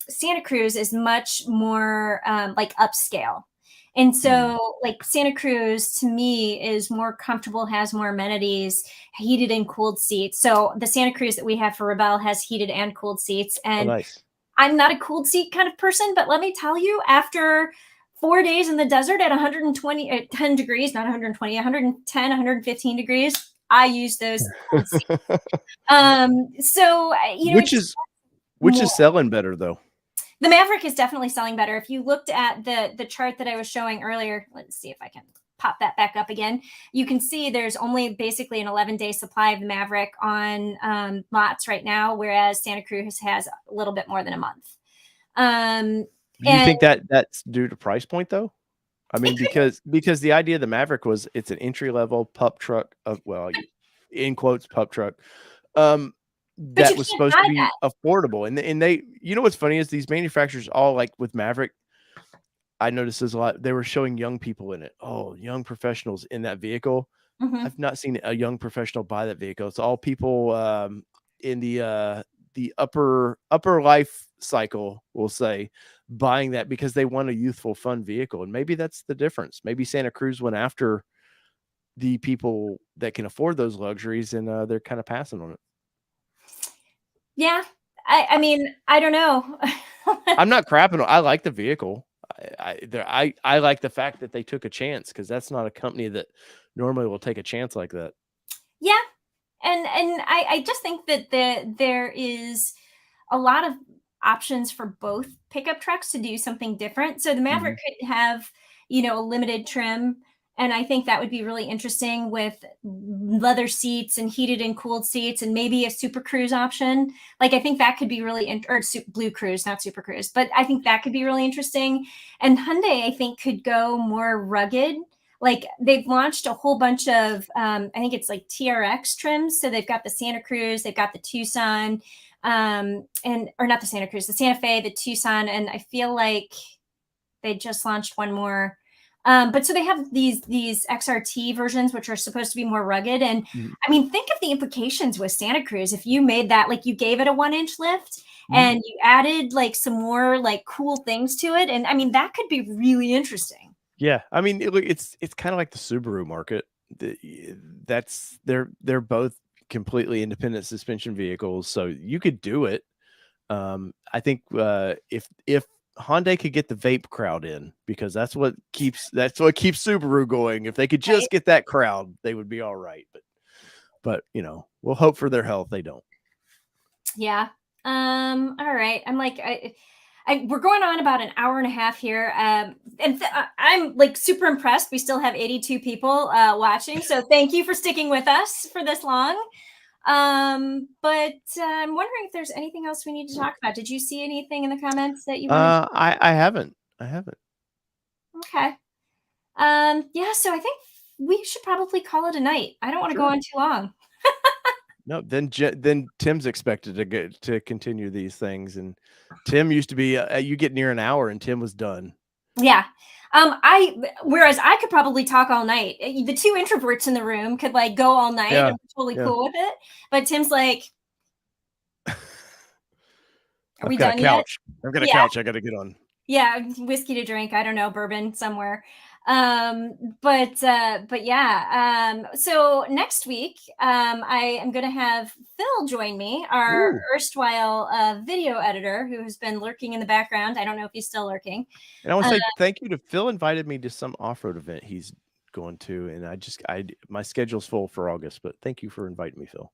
Santa Cruz is much more like upscale. And so like Santa Cruz to me is more comfortable, has more amenities, heated and cooled seats. So the Santa Cruz that we have for Rebelle has heated and cooled seats. And nice. I'm not a cooled seat kind of person, but let me tell you, after 4 days in the desert at 10 degrees, not 120, 110, 115 degrees, I use those cooled seats. So, you know, which is selling better, though? The Maverick is definitely selling better. If you looked at the chart that I was showing earlier, let's see if I can pop that back up again. You can see there's only basically an 11-day supply of the Maverick on lots right now, whereas Santa Cruz has a little bit more than a month. Do you think that's due to price point, though? I mean, because the idea of the Maverick was it's an entry-level pup truck in quotes, pup truck. That was supposed to be affordable. And they, you know, what's funny is these manufacturers all, like with Maverick, I noticed this a lot. They were showing young people in it. Oh, young professionals in that vehicle. I've not seen a young professional buy that vehicle. It's all people in the upper life cycle, we'll say, buying that because they want a youthful, fun vehicle. And maybe that's the difference. Maybe Santa Cruz went after the people that can afford those luxuries, and they're kind of passing on it. Yeah. I mean, I don't know. I'm not crapping. I like the vehicle. I like the fact that they took a chance, because that's not a company that normally will take a chance like that. Yeah. And I just think that there is a lot of options for both pickup trucks to do something different. So the Maverick could have, you know, a limited trim. And I think that would be really interesting with leather seats and heated and cooled seats, and maybe a Super Cruise option. Like, I think that could be really, or Blue Cruise, not Super Cruise, but I think that could be really interesting. And Hyundai, I think, could go more rugged. like they've launched a whole bunch of, I think it's like TRX trims. So they've got the Santa Cruz, they've got the Tucson, or not the Santa Cruz, the Santa Fe, the Tucson, and I feel like they just launched one more. But so they have these XRT versions, which are supposed to be more rugged. And I mean, think of the implications with Santa Cruz. If you made that, like you gave it a 1-inch lift and you added like some more like cool things to it. And I mean, that could be really interesting. Yeah. I mean, it's kind of like the Subaru market. They're both completely independent suspension vehicles. So you could do it. I think if Hyundai could get the vape crowd in, because that's what keeps Subaru going. If they could just get that crowd, they would be all right. But you know, we'll hope for their health. They don't. Yeah. All right. I'm like, we're going on about an hour and a half here. And I'm like super impressed. We still have 82 people watching. So thank you for sticking with us for this long. But I'm wondering if there's anything else we need to talk about. Did you see anything in the comments that you wanted? I haven't. Okay. Yeah, so I think we should probably call it a night. I don't want to go on too long. No, then Tim's expected to continue these things, and Tim used to be you get near an hour and Tim was done. Yeah. Whereas I could probably talk all night. The two introverts in the room could like go all night. Yeah. I'm totally cool with it. But Tim's like, are we done yet? I've got a couch I got to get on. Yeah, whiskey to drink. I don't know, bourbon somewhere. But yeah. So next week, I am going to have Phil join me, our erstwhile video editor who has been lurking in the background. I don't know if he's still lurking. And I want to say thank you to Phil. Invited me to some off-road event he's going to, and my schedule's full for August, but thank you for inviting me, Phil.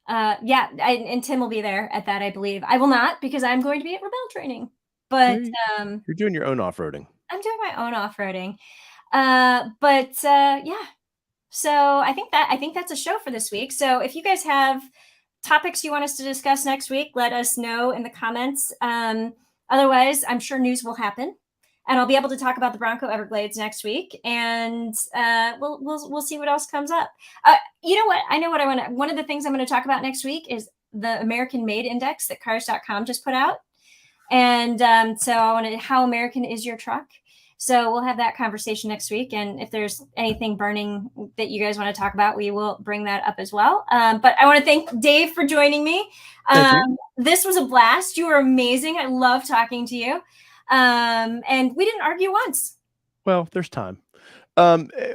Yeah, and Tim will be there at that, I believe. I will not, because I'm going to be at Rebelle training. But you're doing your own off-roading. I'm doing my own off-roading. Yeah. So I think that's a show for this week. So if you guys have topics you want us to discuss next week, let us know in the comments. Otherwise, I'm sure news will happen, and I'll be able to talk about the Bronco Everglades next week, and we'll see what else comes up. You know what? I know what I want to. One of the things I'm going to talk about next week is the American Made Index that Cars.com just put out, and so I wanted how American is your truck. So we'll have that conversation next week. And if there's anything burning that you guys want to talk about, we will bring that up as well. But I want to thank Dave for joining me. This was a blast. You were amazing. I love talking to you. And we didn't argue once. Well, there's time.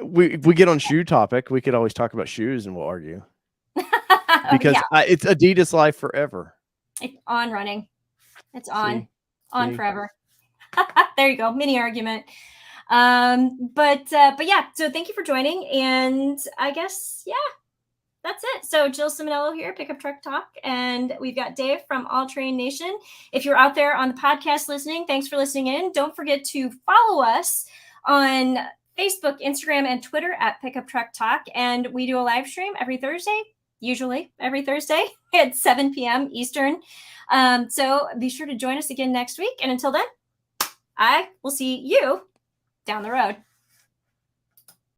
We get on shoe topic. We could always talk about shoes and we'll argue. Because it's Adidas life forever. It's on running. It's on forever. There you go. Mini argument. But yeah, so thank you for joining. And I guess, yeah, that's it. So Jill Ciminillo here, Pickup Truck Talk. And we've got Dave from All Train Nation. If you're out there on the podcast listening, thanks for listening in. Don't forget to follow us on Facebook, Instagram, and Twitter at Pickup Truck Talk. And we do a live stream every Thursday, usually every Thursday at 7 p.m. Eastern. So be sure to join us again next week. And until then, I will see you down the road.